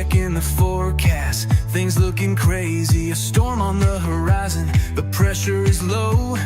checking the forecast, things looking crazy. A storm on the horizon, the pressure is low.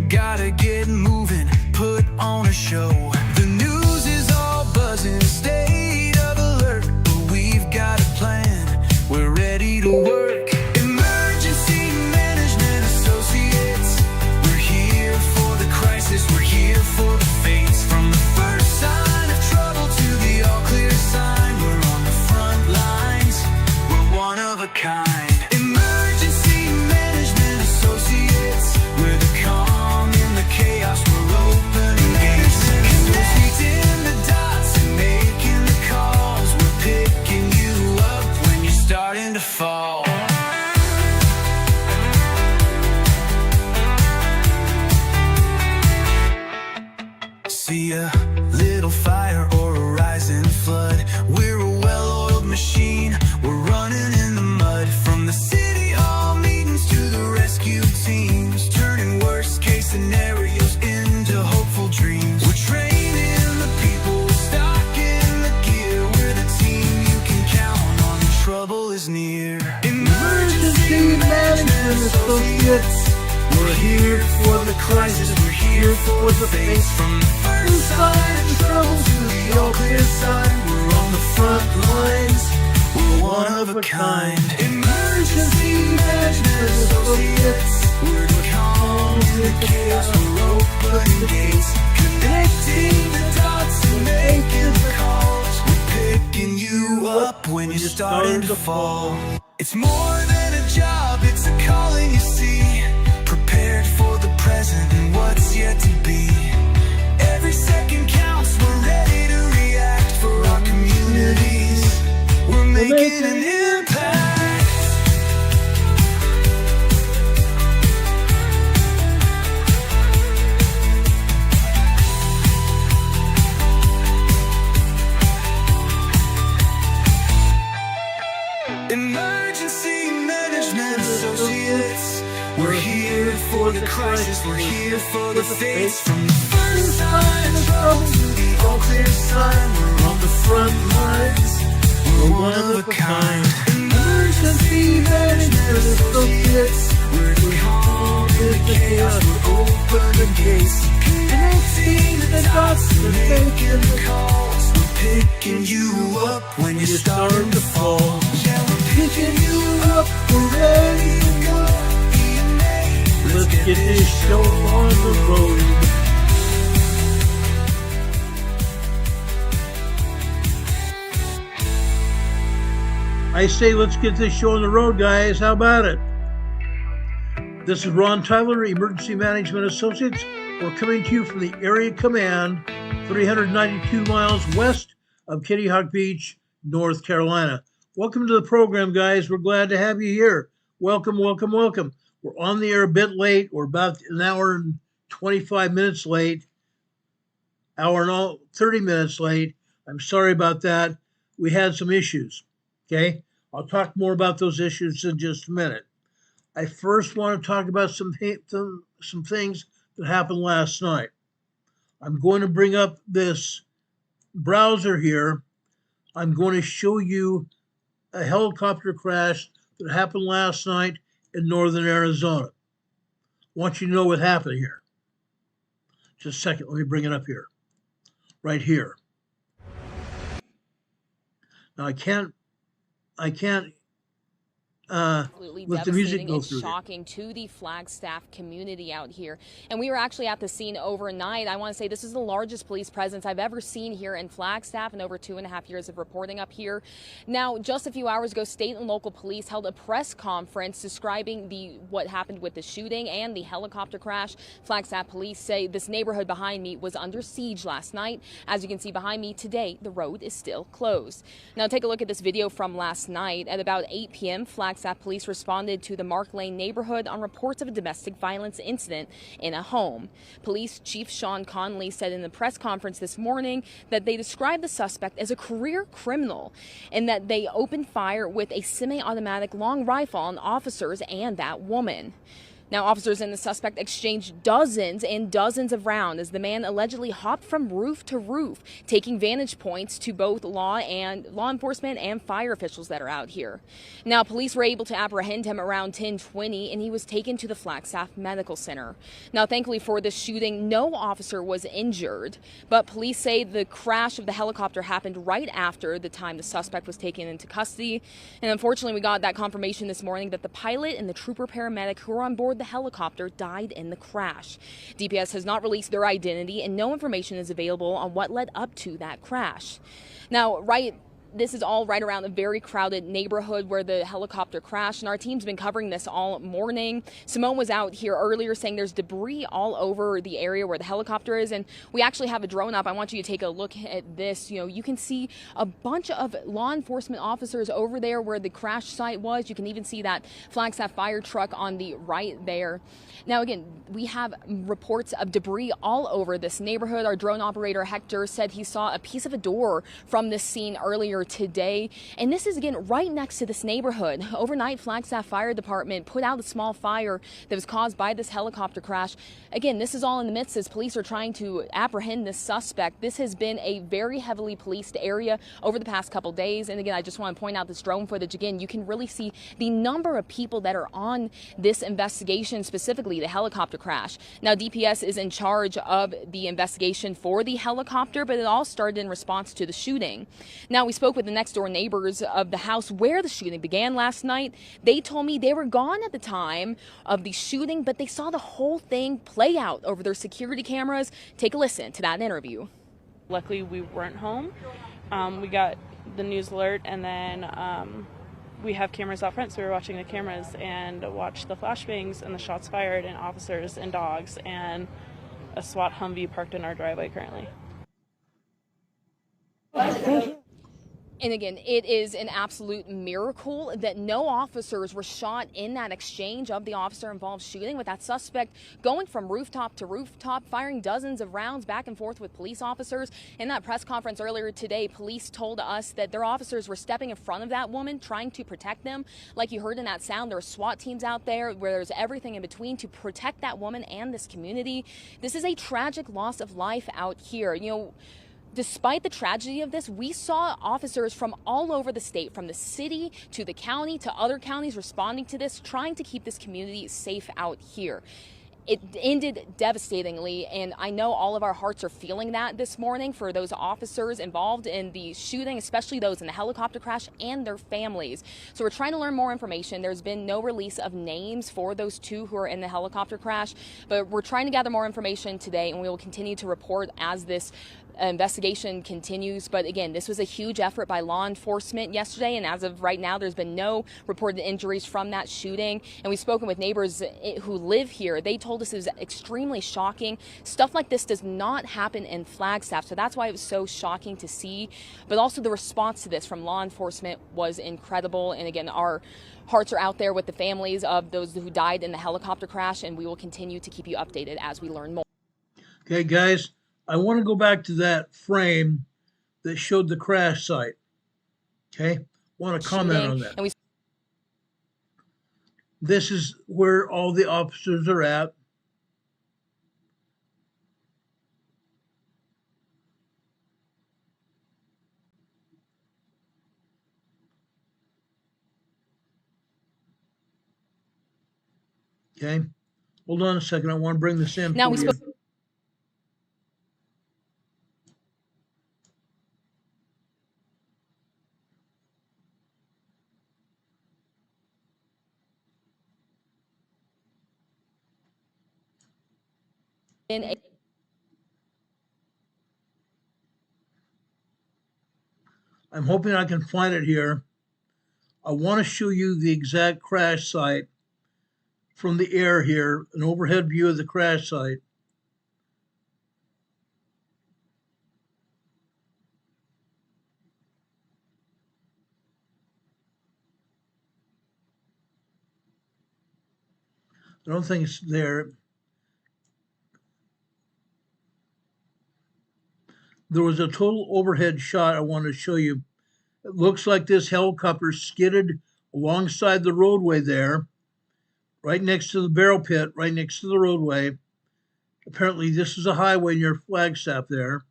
Gotta get moving, put on a show. The news is all buzzing, state of alert, but we've got a plan, we're ready to work. Emergency Management Associates, we're here for the crisis, we're here for the fates. From the first sign of trouble to the all clear sign, we're on the front lines, we're one of a kind. Emergency Management Associates, we're the calm in the chaos, we're opening gates, connecting the dots and making the calls. We're picking you up when you're starting to fall. See a little fire or a rising flood, we're a well-oiled machine, we're running in the mud. From the city hall meetings to the rescue teams, turning worst case scenarios into hopeful dreams. We're training the people, we're stocking the gear, we're the team you can count on when trouble is near. Emergency Management Associates, we're here for the crisis, we're here for the face. From the first sign of trouble to the all clear sign, we're on the front lines, we're one of a kind. Emergency Management Associates, we're the calm in the chaos, we're opening gates, connecting the dots and making the calls. We're picking you up when you're starting to fall. It's more than a job, it's a calling, you see. Prepared for the present and what's yet to be. Every second counts, we're ready to react for our communities. We're making an impact. Emergency Management Associates, we're here for the crisis, we're here for the fates. From the first sign of trouble to the all clear sign, we're on the front lines, we're one of a kind. Emergency Management Associates, we're the calm in the chaos, we're opening gates, connecting the dots and making the calls. We're picking you up when you're starting to fall. Yeah, we're picking you up, we're ready to go. Let's get this show on the road. I say let's get this show on the road, guys. How about it? This is Ron Tyler, Emergency Management Associates. We're coming to you from the Area Command, 392 miles west of Kitty Hawk Beach, North Carolina. Welcome to the program, guys. We're glad to have you here. Welcome, welcome, welcome. We're on the air a bit late. We're about an hour and 25 minutes late. Hour and 30 minutes late. I'm sorry about that. We had some issues. Okay? I'll talk more about those issues in just a minute. I first want to talk about some things that happened last night. I'm going to bring up this browser here. I'm going to show you a helicopter crash that happened last night in northern Arizona. I want you to know what happened here. Just a second, let me bring it up here. Right here. Now I can't let the music go through. Shocking to the Flagstaff community out here. And we were actually at the scene overnight. I want to say this is the largest police presence I've ever seen here in Flagstaff in over 2.5 years of reporting up here. Now, just a few hours ago, state and local police held a press conference describing what happened with the shooting and the helicopter crash. Flagstaff police say this neighborhood behind me was under siege last night. As you can see behind me today, the road is still closed. Now, take a look at this video from last night. At about 8 p.m., Flagstaff police responded to the Mark Lane neighborhood on reports of a domestic violence incident in a home. Police Chief Sean Conley said in the press conference this morning that they described the suspect as a career criminal and that they opened fire with a semi-automatic long rifle on officers and that woman. Now, officers and the suspect exchanged dozens and dozens of rounds as the man allegedly hopped from roof to roof, taking vantage points to both law enforcement and fire officials that are out here. Now, police were able to apprehend him around 10:20, and he was taken to the Flagstaff Medical Center. Now, thankfully for this shooting, no officer was injured, but police say the crash of the helicopter happened right after the time the suspect was taken into custody. And unfortunately, we got that confirmation this morning that the pilot and the trooper paramedic who were on board the helicopter died in the crash. DPS has not released their identity, and no information is available on what led up to that crash. Now, this is all right around a very crowded neighborhood where the helicopter crashed, and our team's been covering this all morning. Simone was out here earlier saying there's debris all over the area where the helicopter is, and we actually have a drone up. I want you to take a look at this. You can see a bunch of law enforcement officers over there where the crash site was. You can even see that Flagstaff fire truck on the right there. Now, again, we have reports of debris all over this neighborhood. Our drone operator, Hector, said he saw a piece of a door from this scene earlier today. And this is, again, right next to this neighborhood. Overnight, Flagstaff Fire Department put out a small fire that was caused by this helicopter crash. Again, this is all in the midst as police are trying to apprehend this suspect. This has been a very heavily policed area over the past couple days. And again, I just want to point out this drone footage. Again, you can really see the number of people that are on this investigation, specifically the helicopter crash. Now, DPS is in charge of the investigation for the helicopter, but it all started in response to the shooting. Now, we spoke with the next door neighbors of the house where the shooting began last night. They told me they were gone at the time of the shooting, but they saw the whole thing play out over their security cameras. Take a listen to that interview. Luckily, we weren't home. We got the news alert, and then we have cameras out front, so we were watching the cameras and watched the flashbangs and the shots fired and officers and dogs and a SWAT Humvee parked in our driveway currently. And again, it is an absolute miracle that no officers were shot in that exchange of the officer-involved shooting, with that suspect going from rooftop to rooftop, firing dozens of rounds back and forth with police officers. In that press conference earlier today, police told us that their officers were stepping in front of that woman, trying to protect them. Like you heard in that sound, there are SWAT teams out there where there's everything in between to protect that woman and this community. This is a tragic loss of life out here. Despite the tragedy of this, we saw officers from all over the state, from the city to the county to other counties, responding to this, trying to keep this community safe out here. It ended devastatingly, and I know all of our hearts are feeling that this morning for those officers involved in the shooting, especially those in the helicopter crash and their families. So we're trying to learn more information. There's been no release of names for those two who are in the helicopter crash, but we're trying to gather more information today, and we will continue to report as this investigation continues. But again, this was a huge effort by law enforcement yesterday, and as of right now, there's been no reported injuries from that shooting. And we've spoken with neighbors who live here. They told us it was extremely shocking. Stuff like this does not happen in Flagstaff, so that's why it was so shocking to see. But also the response to this from law enforcement was incredible. And again, our hearts are out there with the families of those who died in the helicopter crash, and we will continue to keep you updated as we learn more. Okay, guys, I want to go back to that frame that showed the crash site. Okay, want to comment on that. And This is where all the officers are at. Okay, hold on a second. I want to bring this in. Now we spoke. I'm hoping I can find it here. I want to show you the exact crash site from the air here, an overhead view of the crash site. I don't think it's there. There was a total overhead shot I wanted to show you. It looks like this helicopter skidded alongside the roadway there, right next to the barrel pit, right next to the roadway. Apparently, this is a highway near Flagstaff there.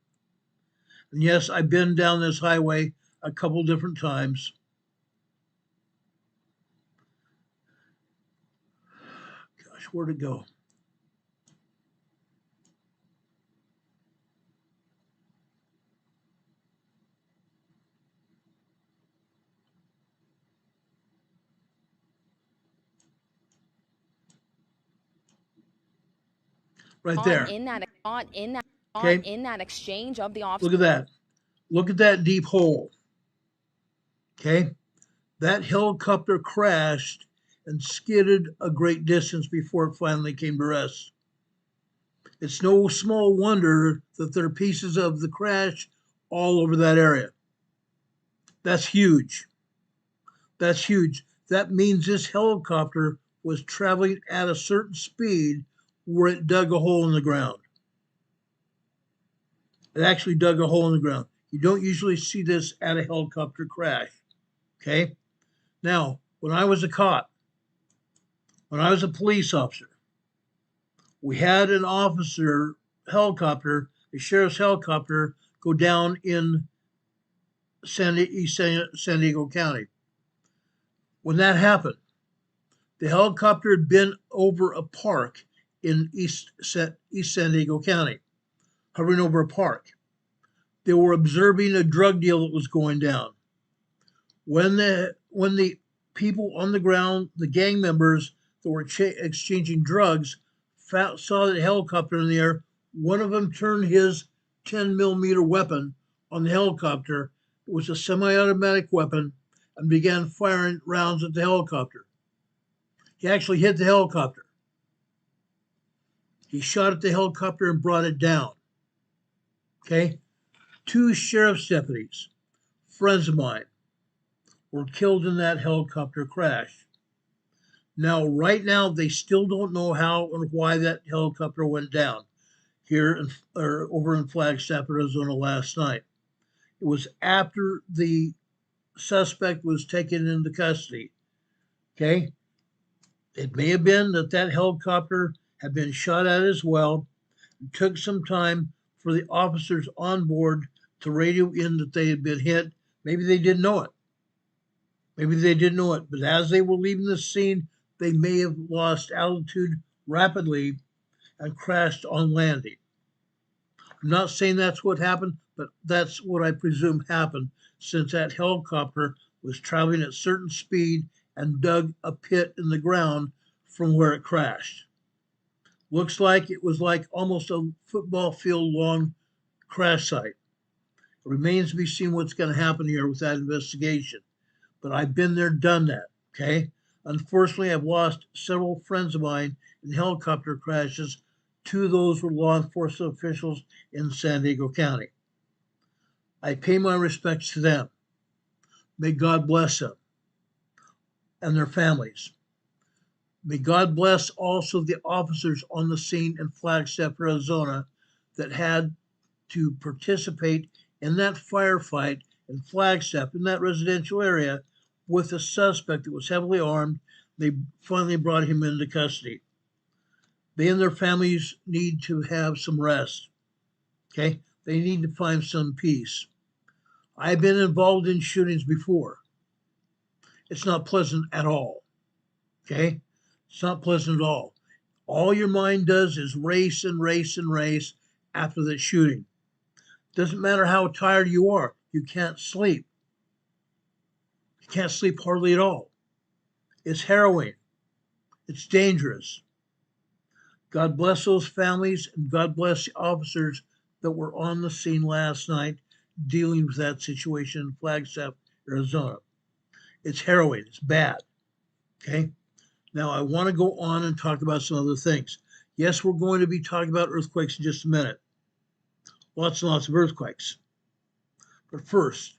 And yes, I've been down this highway a couple different times. Gosh, where'd it go? Right there. in that Okay. in that exchange of the Look officer. at that. Look at that deep hole. Okay. That helicopter crashed and skidded a great distance before it finally came to rest. It's no small wonder that there are pieces of the crash all over that area. That's huge. That's huge. That means this helicopter was traveling at a certain speed where it dug a hole in the ground. It actually dug a hole in the ground. You don't usually see this at a helicopter crash. Okay? Now, when I was a cop, when I was a police officer, we had an officer helicopter, a sheriff's helicopter, go down in East San Diego County. When that happened, the helicopter had been over a park in East San Diego County, hovering over a park. They were observing a drug deal that was going down. When the people on the ground, the gang members that were exchanging drugs, saw the helicopter in the air, one of them turned his 10 millimeter weapon on the helicopter. It was a semi-automatic weapon, and began firing rounds at the helicopter. He actually hit the helicopter. He shot at the helicopter and brought it down. Okay? 2 sheriff's deputies, friends of mine, were killed in that helicopter crash. Now, right now, they still don't know how and why that helicopter went down here over in Flagstaff, Arizona last night. It was after the suspect was taken into custody. Okay? It may have been that helicopter had been shot at as well. It took some time for the officers on board to radio in that they had been hit. Maybe they didn't know it. But as they were leaving the scene, they may have lost altitude rapidly and crashed on landing. I'm not saying that's what happened, but that's what I presume happened, since that helicopter was traveling at certain speed and dug a pit in the ground from where it crashed. Looks like it was like almost a football field long crash site. It remains to be seen what's going to happen here with that investigation. But I've been there, done that, okay? Unfortunately, I've lost several friends of mine in helicopter crashes. 2 of those were law enforcement officials in San Diego County. I pay my respects to them. May God bless them and their families. May God bless also the officers on the scene in Flagstaff, Arizona, that had to participate in that firefight in Flagstaff, in that residential area, with a suspect that was heavily armed. They finally brought him into custody. They and their families need to have some rest. Okay? They need to find some peace. I've been involved in shootings before. It's not pleasant at all. Okay? It's not pleasant at all. All your mind does is race and race and race after the shooting. Doesn't matter how tired you are, you can't sleep. You can't sleep hardly at all. It's harrowing. It's dangerous. God bless those families, and God bless the officers that were on the scene last night dealing with that situation in Flagstaff, Arizona. It's harrowing. It's bad. Okay? Now, I want to go on and talk about some other things. Yes, we're going to be talking about earthquakes in just a minute. Lots and lots of earthquakes. But first,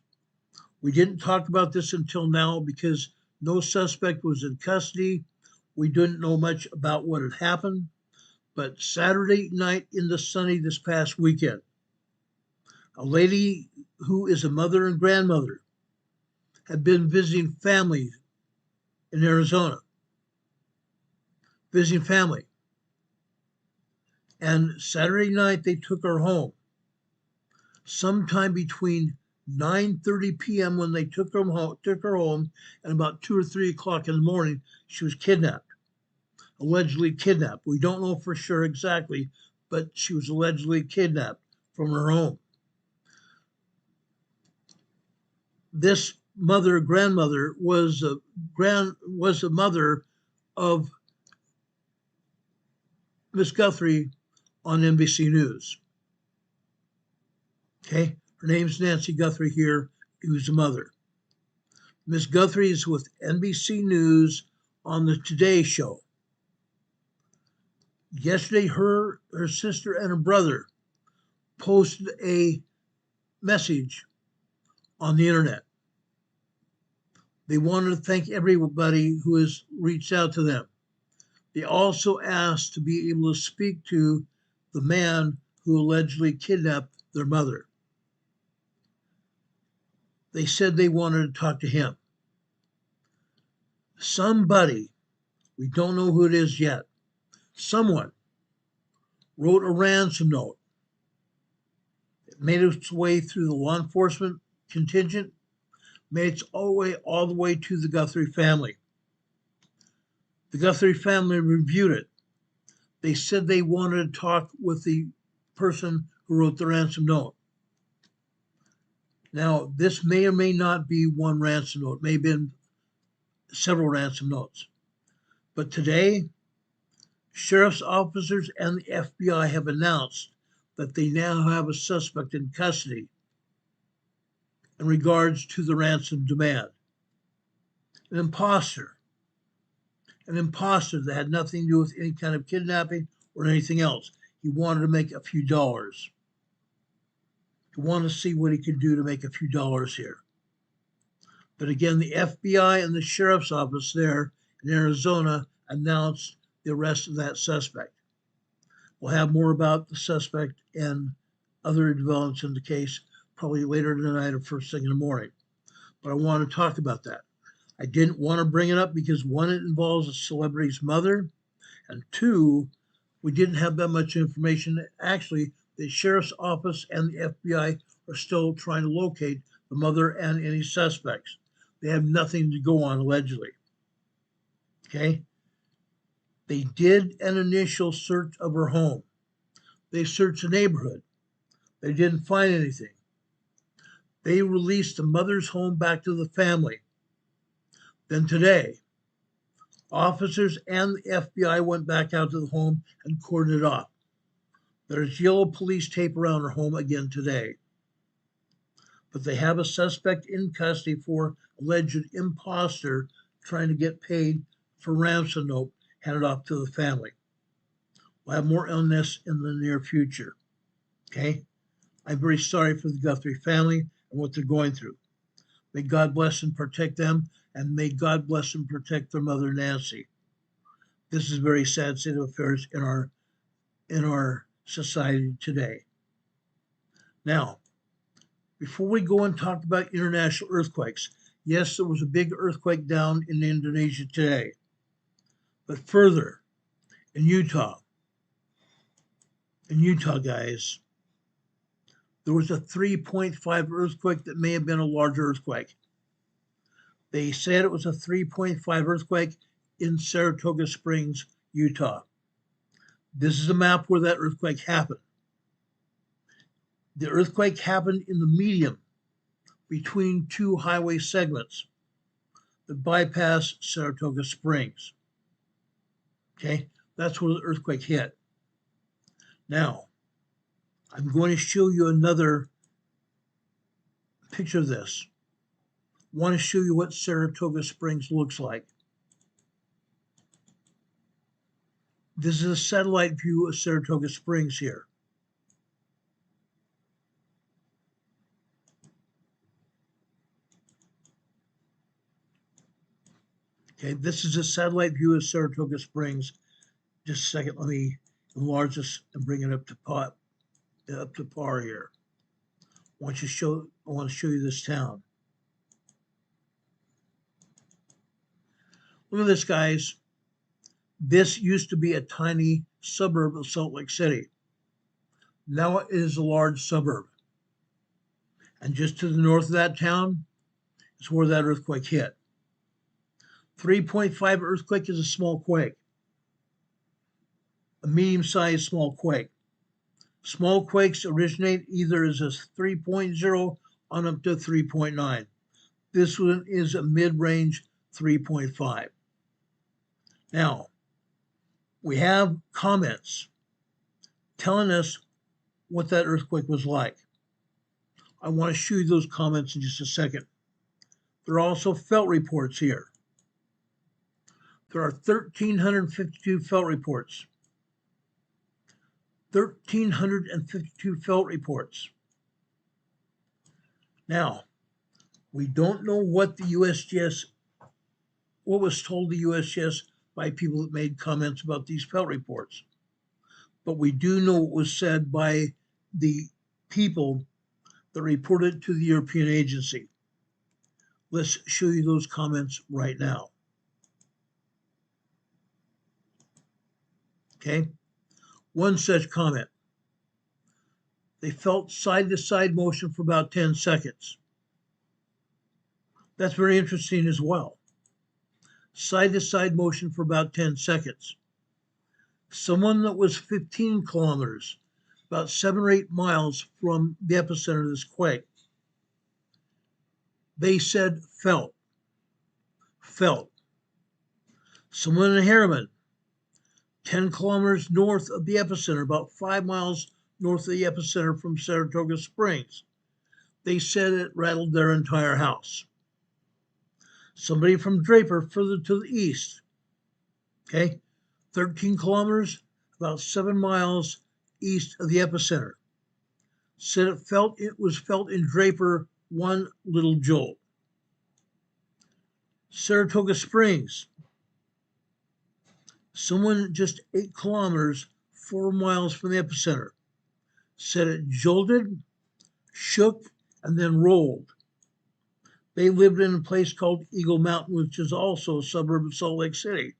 we didn't talk about this until now because no suspect was in custody. We didn't know much about what had happened. But Saturday night into Sunday this past weekend, a lady who is a mother and grandmother had been visiting family in Arizona. visiting family. And Saturday night, they took her home. Sometime between 9:30 p.m. when they took her home, and about 2 or 3 o'clock in the morning, she was kidnapped, allegedly kidnapped. We don't know for sure exactly, but she was allegedly kidnapped from her home. This grandmother was the mother of Miss Guthrie on NBC News. Okay, her name's Nancy Guthrie here, who's the mother. Miss Guthrie is with NBC News on the Today Show. Yesterday, her sister and her brother posted a message on the internet. They wanted to thank everybody who has reached out to them. They also asked to be able to speak to the man who allegedly kidnapped their mother. They said they wanted to talk to him. Somebody, we don't know who it is yet, someone wrote a ransom note. It made its way through the law enforcement contingent, made its all the way to the Guthrie family. The Guthrie family reviewed it. They said they wanted to talk with the person who wrote the ransom note. Now, this may or may not be one ransom note. It may have been several ransom notes. But today, sheriff's officers and the FBI have announced that they now have a suspect in custody in regards to the ransom demand. An imposter that had nothing to do with any kind of kidnapping or anything else. He wanted to make a few dollars. He wanted to see what he could do to make a few dollars here. But again, the FBI and the sheriff's office there in Arizona announced the arrest of that suspect. We'll have more about the suspect and other developments in the case probably later tonight or first thing in the morning. But I want to talk about that. I didn't want to bring it up because one, it involves a celebrity's mother, and two, we didn't have that much information. Actually, the sheriff's office and the FBI are still trying to locate the mother and any suspects. They have nothing to go on, allegedly. Okay? They did an initial search of her home. They searched the neighborhood. They didn't find anything. They released the mother's home back to the family. Then today, officers and the FBI went back out to the home and cordoned it off. There's yellow police tape around her home again today. But they have a suspect in custody for alleged imposter trying to get paid for ransom note handed off to the family. We'll have more on this in the near future. Okay? I'm very sorry for the Guthrie family and what they're going through. May God bless and protect them, and may God bless and protect their mother, Nancy. This is a very sad state of affairs in our society today. Now, before we go and talk about international earthquakes, yes, there was a big earthquake down in Indonesia today. But further, in Utah, guys, there was a 3.5 earthquake that may have been a larger earthquake. They said it was a 3.5 earthquake in Saratoga Springs, Utah. This is a map where that earthquake happened. The earthquake happened in the medium between two highway segments that bypass Saratoga Springs. Okay, that's where the earthquake hit. Now, I'm going to show you another picture of this. I want to show you what Saratoga Springs looks like. This is a satellite view of Saratoga Springs here. Okay, this is a satellite view of Saratoga Springs. Just a second, let me enlarge this and bring it up to par here. I want to show you this town. Look at this, guys. This used to be a tiny suburb of Salt Lake City. Now it is a large suburb. And just to the north of that town is where that earthquake hit. 3.5 earthquake is a small quake, a medium-sized small quake. Small quakes originate either as a 3.0 on up to 3.9. This one is a mid-range 3.5. Now, we have comments telling us what that earthquake was like. I want to show you those comments in just a second. There are also felt reports here. There are 1,352 felt reports. 1,352 felt reports. Now, we don't know what the USGS, what was told to USGS by people that made comments about these felt reports. But we do know what was said by the people that reported to the European agency. Let's show you those comments right now. Okay, one such comment. They felt side-to-side motion for about 10 seconds. That's very interesting as well. Side-to-side motion for about 10 seconds. Someone that was 15 kilometers, about 7 or 8 miles from the epicenter of this quake, they said felt. Someone in Harriman, 10 kilometers north of the epicenter, about 5 miles north of the epicenter from Saratoga Springs, they said it rattled their entire house. Somebody from Draper, further to the east, okay, 13 kilometers, about 7 miles east of the epicenter, said it was felt in Draper, 1 little jolt. Saratoga Springs, someone just 8 kilometers, 4 miles from the epicenter, said it jolted, shook, and then rolled. They lived in a place called Eagle Mountain, which is also a suburb of Salt Lake City.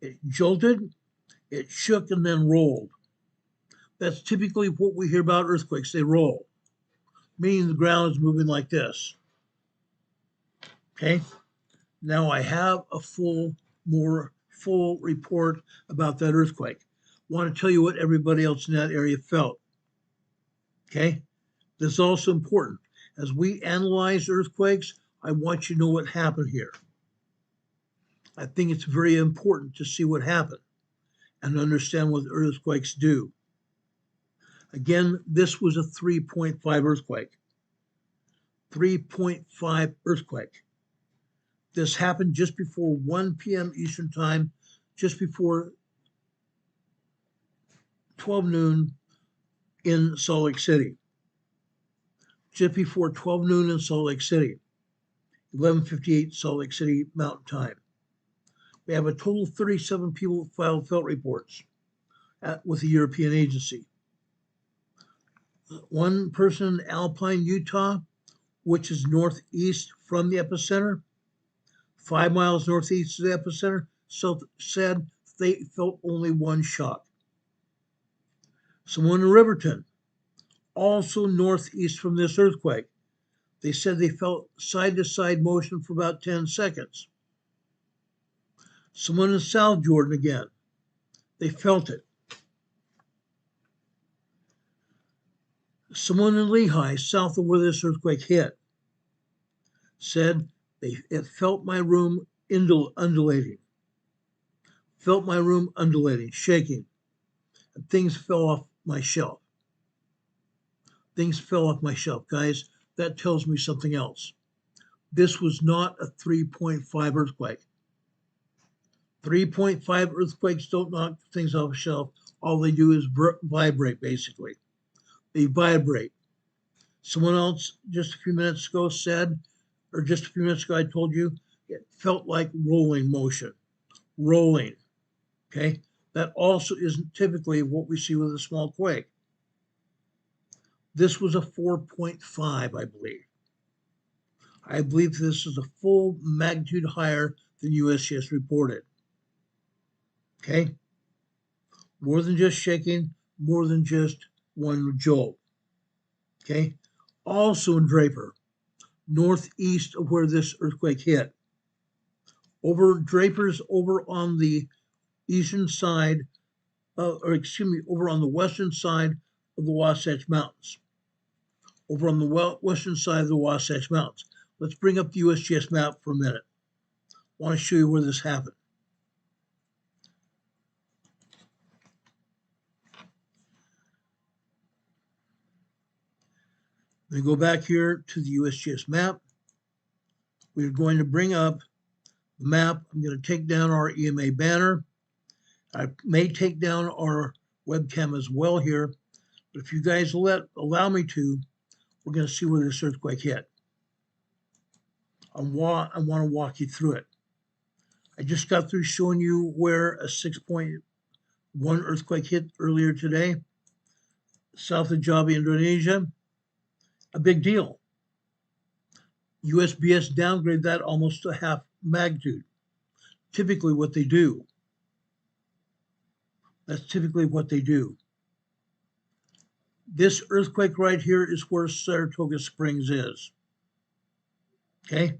It jolted, it shook, and then rolled. That's typically what we hear about earthquakes. They roll, meaning the ground is moving like this. Okay, now I have a more full report about that earthquake. I want to tell you what everybody else in that area felt. Okay, this is also important. As we analyze earthquakes, I want you to know what happened here. I think it's very important to see what happened and understand what earthquakes do. Again, this was a 3.5 earthquake. 3.5 earthquake. This happened just before 1 p.m. Eastern Time, just before 12 noon in Salt Lake City. Just before 12 noon in Salt Lake City. 11:58 Salt Lake City Mountain Time. We have a total of 37 people that filed felt reports with the European agency. One person in Alpine, Utah, which is northeast from the epicenter, 5 miles northeast of the epicenter, said they felt only 1 shock. Someone in Riverton, also northeast from this earthquake, they said they felt side-to-side motion for about 10 seconds. Someone in South Jordan again, they felt it. Someone in Lehigh, south of where this earthquake hit, said it felt my room undulating. Felt my room undulating, shaking, and things fell off my shelf. Things fell off my shelf, guys. That tells me something else. This was not a 3.5 earthquake. 3.5 earthquakes don't knock things off a shelf. All they do is vibrate, basically. They vibrate. Someone else just a few minutes ago I told you, it felt like rolling motion. Rolling. Okay? That also isn't typically what we see with a small quake. This was a 4.5, I believe. I believe this is a full magnitude higher than USGS reported. Okay? More than just shaking, more than just one jolt. Okay? Also in Draper, northeast of where this earthquake hit. Over Draper's over on the eastern side, over on the western side of the Wasatch Mountains. Over on the western side of the Wasatch Mountains. Let's bring up the USGS map for a minute. I want to show you where this happened. Let me go back here to the USGS map. We're going to bring up the map. I'm going to take down our EMA banner. I may take down our webcam as well here, but if you guys allow me to, we're going to see where this earthquake hit. I want to walk you through it. I just got through showing you where a 6.1 earthquake hit earlier today, south of Java, Indonesia. A big deal. USBS downgraded that almost to half magnitude. Typically what they do. That's typically what they do. This earthquake right here is where Saratoga Springs is. Okay?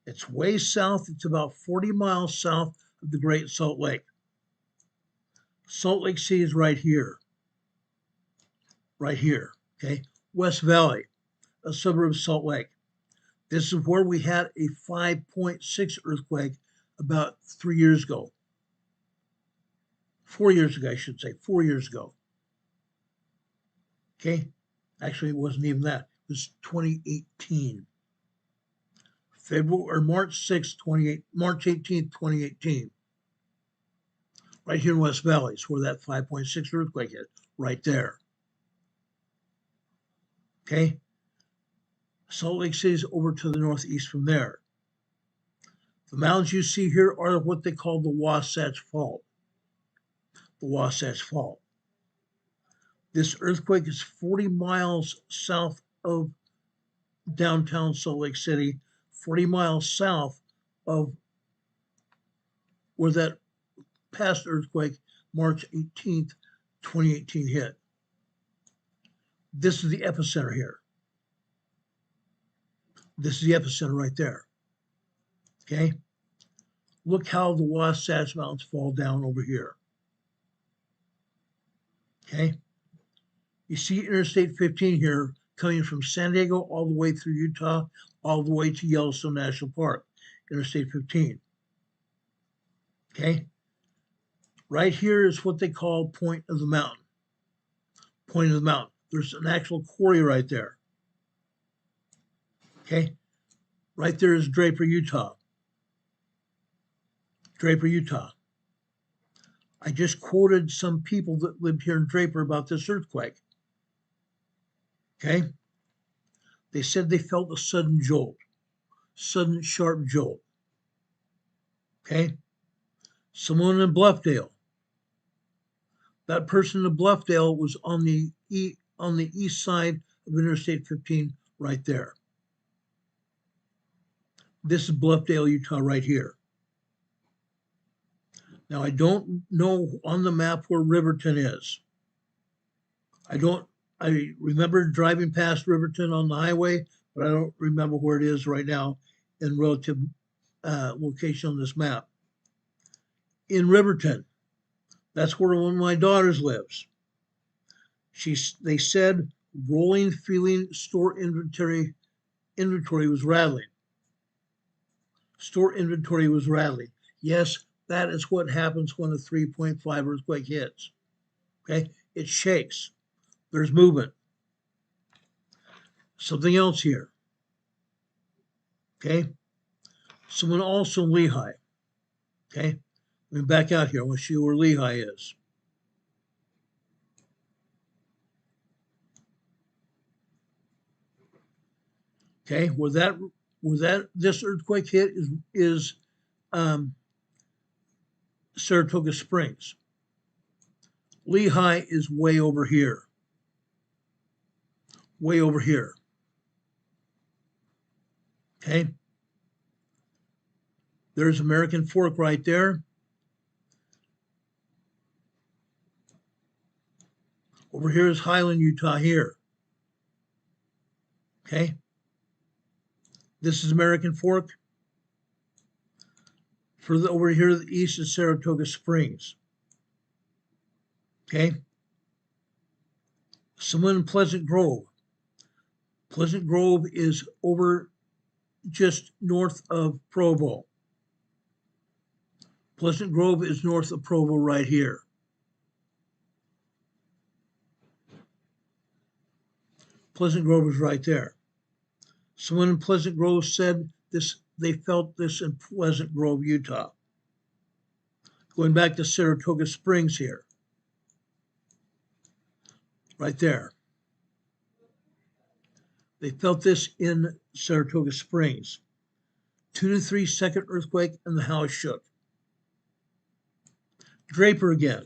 It's way south. It's about 40 miles south of the Great Salt Lake. Salt Lake City is right here. Right here. Okay? West Valley, a suburb of Salt Lake. This is where we had a 5.6 earthquake about 3 years ago. 4 years ago, I should say, 4 years ago. Okay? Actually, it wasn't even that. It was 2018. March 18th, 2018. Right here in West Valley is where that 5.6 earthquake hit. Right there. Okay? Salt Lake City is over to the northeast from there. The mountains you see here are what they call the Wasatch Fault. The Wasatch Fault. This earthquake is 40 miles south of downtown Salt Lake City, 40 miles south of where that past earthquake, March 18th, 2018 hit. This is the epicenter here. This is the epicenter right there. Okay? Look how the Wasatch Mountains fall down over here. Okay? You see Interstate 15 here coming from San Diego all the way through Utah, all the way to Yellowstone National Park, Interstate 15. Okay? Right here is what they call Point of the Mountain. Point of the Mountain. There's an actual quarry right there. Okay? Right there is Draper, Utah. Draper, Utah. I just quoted some people that lived here in Draper about this earthquake. Okay? They said they felt a sudden jolt, sudden sharp jolt. Okay? Someone in Bluffdale. That person in Bluffdale was on the east side of Interstate 15 right there. This is Bluffdale, Utah right here. Now I don't know on the map where Riverton is. I remember driving past Riverton on the highway, but I don't remember where it is right now in relative location on this map. In Riverton, that's where one of my daughters lives. They said rolling feeling store inventory was rattling. Store inventory was rattling. Yes, that is what happens when a 3.5 earthquake hits. Okay, it shakes. There's movement. Something else here. Okay, someone also in Lehigh. Okay, let me back out here. I want to show you where Lehigh is. Okay, where this earthquake hit is Saratoga Springs. Lehigh is way over here. Way over here. Okay. There's American Fork right there. Over here is Highland, Utah here. Okay. This is American Fork. Further over here to the east is Saratoga Springs. Okay. Someone in Pleasant Grove. Pleasant Grove is over just north of Provo. Pleasant Grove is north of Provo right here. Pleasant Grove is right there. Someone in Pleasant Grove said this, they felt this in Pleasant Grove, Utah. Going back to Saratoga Springs here. Right there. They felt this in Saratoga Springs. 2 to 3 second earthquake and the house shook. Draper again.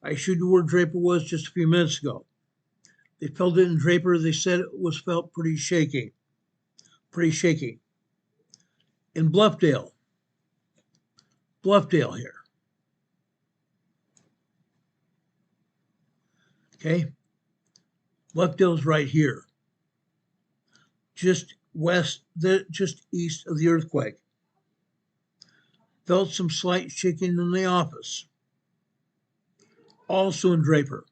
I showed you where Draper was just a few minutes ago. They felt it in Draper. They said it was felt pretty shaky. Pretty shaky. In Bluffdale. Bluffdale here. Okay. Bluffdale's right here. Just west, just east of the earthquake. Felt some slight shaking in the office. Also in Draper.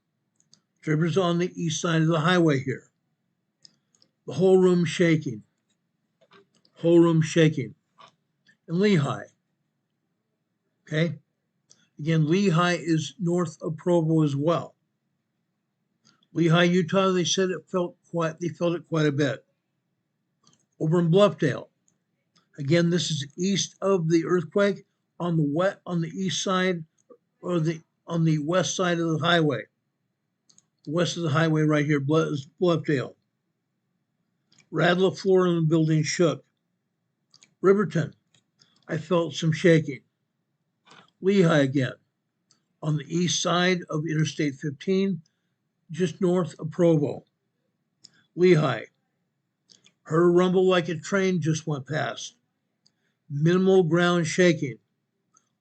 Draper's on the east side of the highway here. The whole room shaking. Whole room shaking. In Lehigh. Okay. Again, Lehigh is north of Provo as well. Lehigh, Utah, they said it felt they felt it quite a bit. Over in Bluffdale. Again, this is east of the earthquake on the east side, or on the west side of the highway. West of the highway right here is Bluffdale. Rattle of floor in the building shook. Riverton, I felt some shaking. Lehigh again, on the east side of Interstate 15, just north of Provo. Lehigh, heard a rumble like a train just went past. Minimal ground shaking,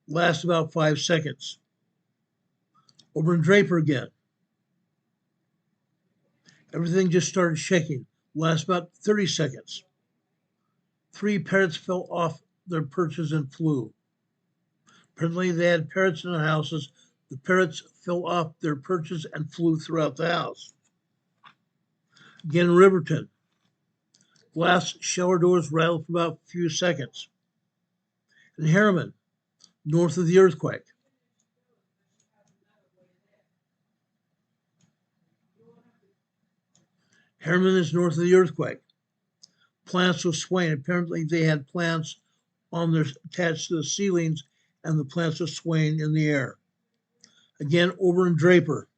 lasts about 5 seconds. Over in Draper again, everything just started shaking, lasts about 30 seconds. 3 parrots fell off their perches and flew. Apparently they had parrots in their houses. The parrots fell off their perches and flew throughout the house. Again, in Riverton, glass shower doors rattled for about a few seconds. In Harriman, north of the earthquake. Harriman is north of the earthquake. Plants were swaying. Apparently they had plants attached to the ceilings, and the plants were swaying in the air. Again, over in Draper,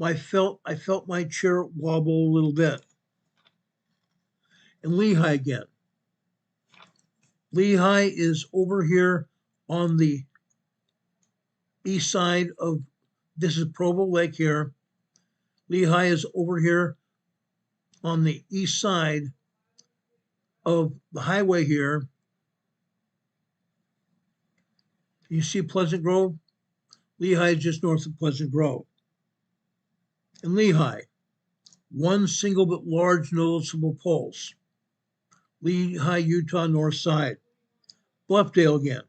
I felt my chair wobble a little bit. In Lehigh again. Lehigh is over here on the east side of, this is Provo Lake here. Lehigh is over here on the east side of the highway here. You see Pleasant Grove? Lehigh is just north of Pleasant Grove. In Lehigh, one single but large noticeable pulse. Lehigh, Utah, north side. Bluffdale again.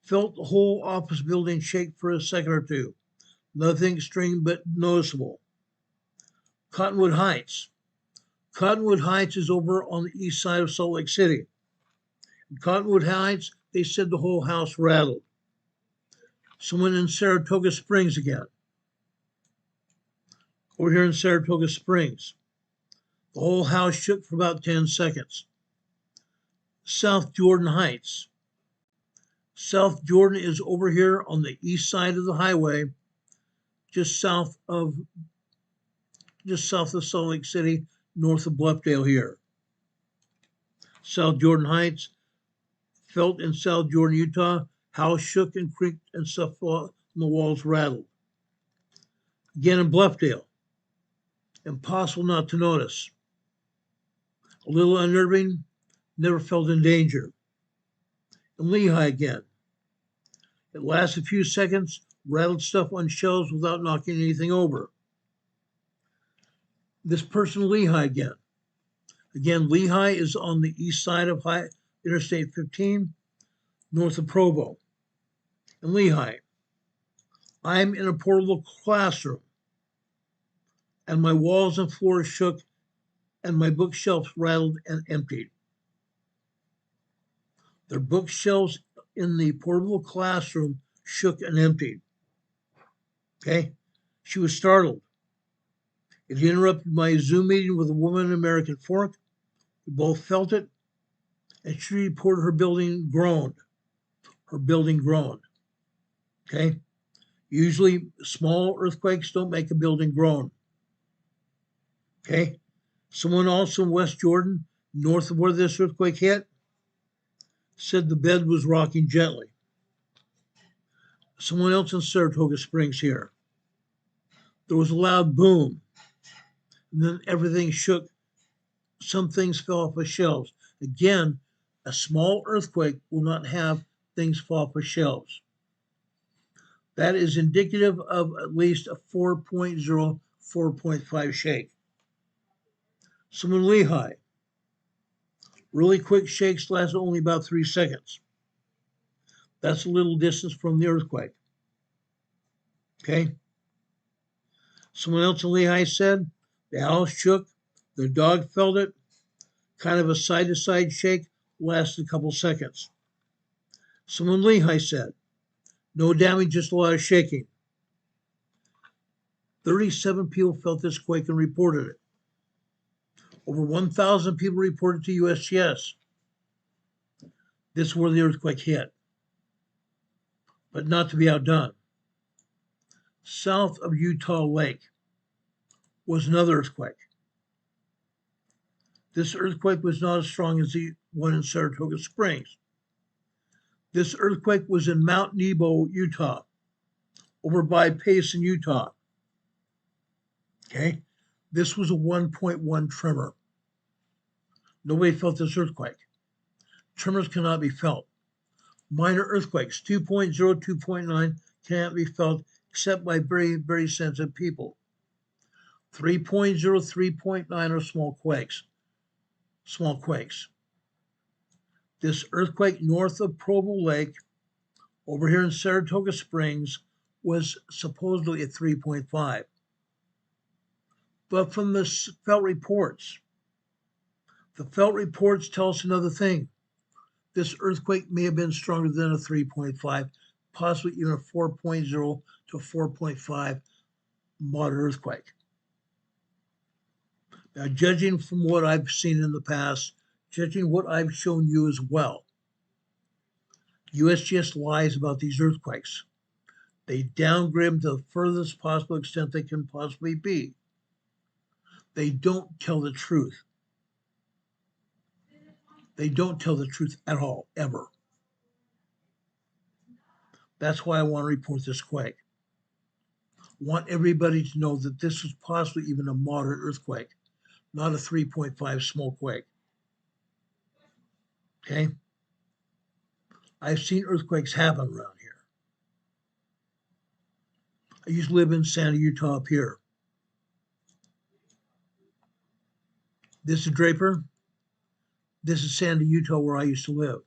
Felt the whole office building shake for a second or two. Nothing extreme but noticeable. Cottonwood Heights. Cottonwood Heights is over on the east side of Salt Lake City. In Cottonwood Heights, they said the whole house rattled. Someone in Saratoga Springs again. Over here in Saratoga Springs. The whole house shook for about 10 seconds. South Jordan Heights. South Jordan is over here on the east side of the highway, just south of Salt Lake City, north of Bluffdale here. South Jordan Heights, felt in South Jordan, Utah, house shook and creaked and stuff on the walls rattled. Again in Bluffdale, impossible not to notice. A little unnerving, never felt in danger. In Lehigh again, it lasts a few seconds, rattled stuff on shelves without knocking anything over. This person, Lehigh again. Again, Lehigh is on the east side of Interstate 15, north of Provo. And Lehigh, I'm in a portable classroom, and my walls and floors shook, and my bookshelves rattled and emptied. Their bookshelves in the portable classroom shook and emptied. Okay? She was startled. It interrupted my Zoom meeting with a woman in American Fork. We both felt it, and she reported her building groaned. Her building groaned. Okay? Usually, small earthquakes don't make a building groan. Okay? Someone also in West Jordan, north of where this earthquake hit, said the bed was rocking gently. Someone else in Saratoga Springs here. There was a loud boom, and then everything shook. Some things fell off of shelves. Again, a small earthquake will not have things fall off of shelves. That is indicative of at least a 4.0, 4.5 shake. Someone in Lehigh. Really quick shakes last only about 3 seconds. That's a little distance from the earthquake. Okay? Someone else in Lehigh said the house shook, the dog felt it, kind of a side-to-side shake, lasted a couple seconds. Someone in Lehigh said, no damage, just a lot of shaking. 37 people felt this quake and reported it. Over 1,000 people reported to USGS. This is where the earthquake hit. But not to be outdone. South of Utah Lake was another earthquake. This earthquake was not as strong as the one in Saratoga Springs. This earthquake was in Mount Nebo, Utah, over by Payson, Utah. Okay, this was a 1.1 tremor. Nobody felt this earthquake. Tremors cannot be felt. Minor earthquakes, 2.0, 2.9, cannot be felt except by very, very sensitive people. 3.0, 3.9 are small quakes. Small quakes. This earthquake north of Provo Lake, over here in Saratoga Springs, was supposedly at 3.5. But from the felt reports tell us another thing. This earthquake may have been stronger than a 3.5, possibly even a 4.0 to 4.5 moderate earthquake. Now, judging from what I've seen in the past, judging what I've shown you as well, USGS lies about these earthquakes. They downgrade them to the furthest possible extent they can possibly be. They don't tell the truth. They don't tell the truth at all, ever. That's why I want to report this quake. I want everybody to know that this was possibly even a moderate earthquake, not a 3.5 small quake. Okay? I've seen earthquakes happen around here. I used to live in Santa, Utah up here. This is Draper. This is Santa, Utah, where I used to live.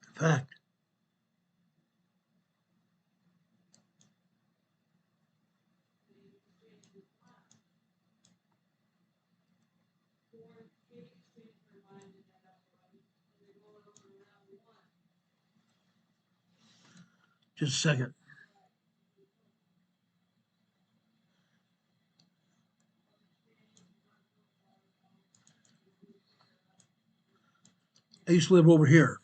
In fact, just a second. I used to live over here.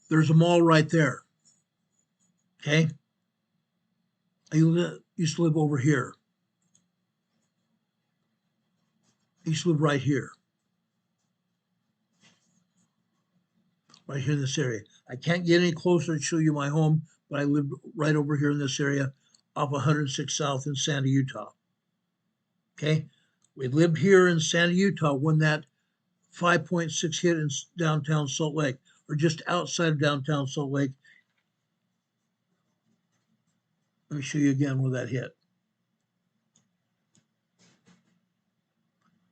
There's a mall right there. Okay? I used to live over here. I used to live right here. Right here in this area. I can't get any closer to show you my home, but I lived right over here in this area off 106 South in Santa, Utah. Okay? We lived here in Santa, Utah when that 5.6 hit in downtown Salt Lake. or just outside of downtown Salt Lake. Let me show you again where that hit.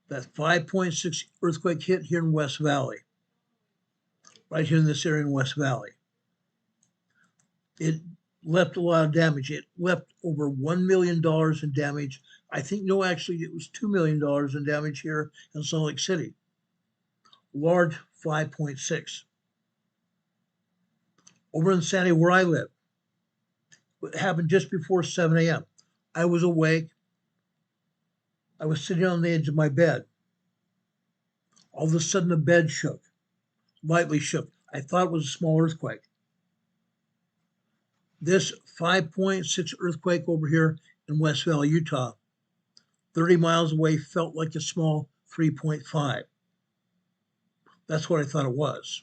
That 5.6 earthquake hit here in West Valley, right here in this area in West Valley. It left a lot of damage. It left over $1 million in damage. I think, no, actually, it was $2 million in damage here in Salt Lake City. Large 5.6. Over in Sandy, where I live, it happened just before 7 a.m. I was awake. I was sitting on the edge of my bed. All of a sudden, the bed shook, lightly shook. I thought it was a small earthquake. This 5.6 earthquake over here in West Valley, Utah, 30 miles away, felt like a small 3.5. That's what I thought it was.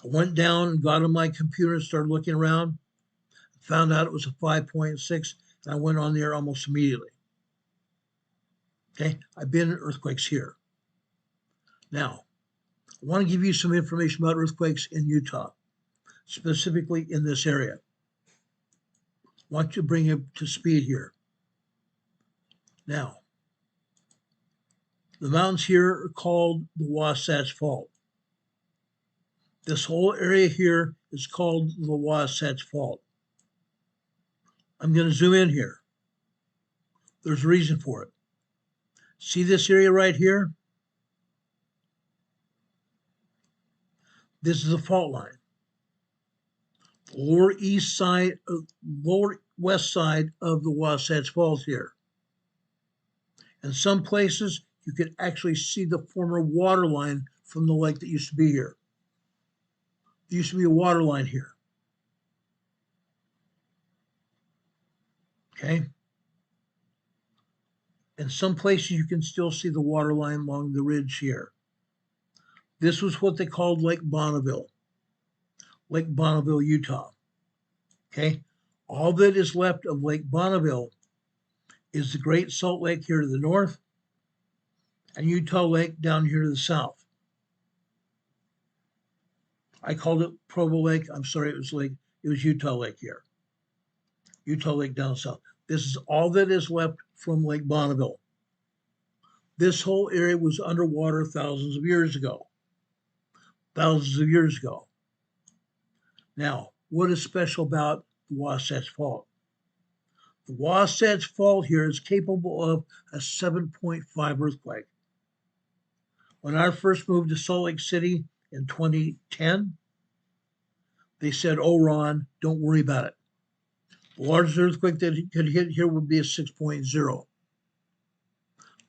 I went down and got on my computer and started looking around, found out it was a 5.6, and I went on there almost immediately. Okay, I've been in earthquakes here. Now, I want to give you some information about earthquakes in Utah, specifically in this area. I want you to bring you to speed here. Now, the mountains here are called the Wasatch Fault. This whole area here is called the Wasatch Fault. I'm going to zoom in here. There's a reason for it. See this area right here? This is the fault line. Lower west side of the Wasatch Falls here. In some places, you could actually see the former water line from the lake that used to be here. There used to be a water line here. Okay? In some places, you can still see the water line along the ridge here. This was what they called Lake Bonneville, Utah. Okay? All that is left of Lake Bonneville is the Great Salt Lake here to the north and Utah Lake down here to the south. I called it Provo Lake. I'm sorry, it was Utah Lake here. Utah Lake down south. This is all that is left from Lake Bonneville. This whole area was underwater thousands of years ago. Now, what is special about the Wasatch Fault? The Wasatch Fault here is capable of a 7.5 earthquake. When I first moved to Salt Lake City in 2010, they said, "Oh, Ron, don't worry about it. The largest earthquake that could hit here would be a 6.0.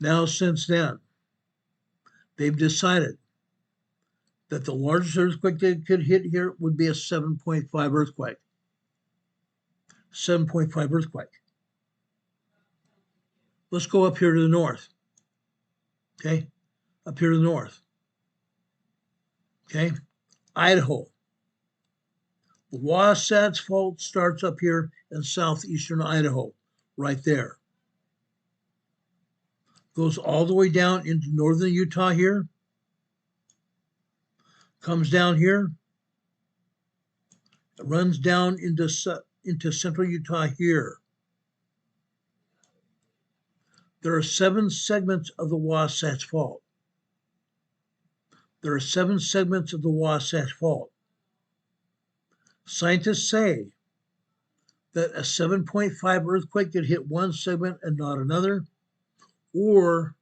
Now, since then, they've decided that the largest earthquake that could hit here would be a 7.5 earthquake. 7.5 earthquake. Let's go up here to the north. Okay? Up here to the north. Okay? Idaho. The Wasatch Fault starts up here in southeastern Idaho, right there. Goes all the way down into northern Utah here. Comes down here. It runs down into central Utah here. There are 7 segments of the Wasatch Fault. Scientists say that a 7.5 earthquake could hit one segment and not another, or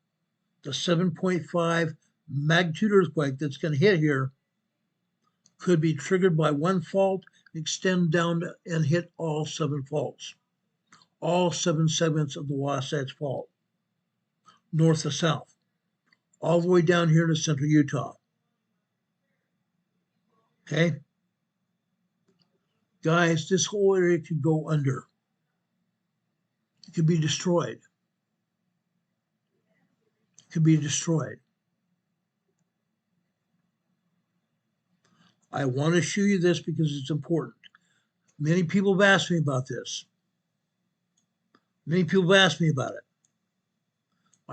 the 7.5 magnitude earthquake that's going to hit here could be triggered by one fault, extend down and hit all 7 faults, all 7 segments of the Wasatch Fault, north to south, all the way down here to central Utah. Okay? Guys, this whole area could go under. It could be destroyed. I want to show you this because it's important. Many people have asked me about this. My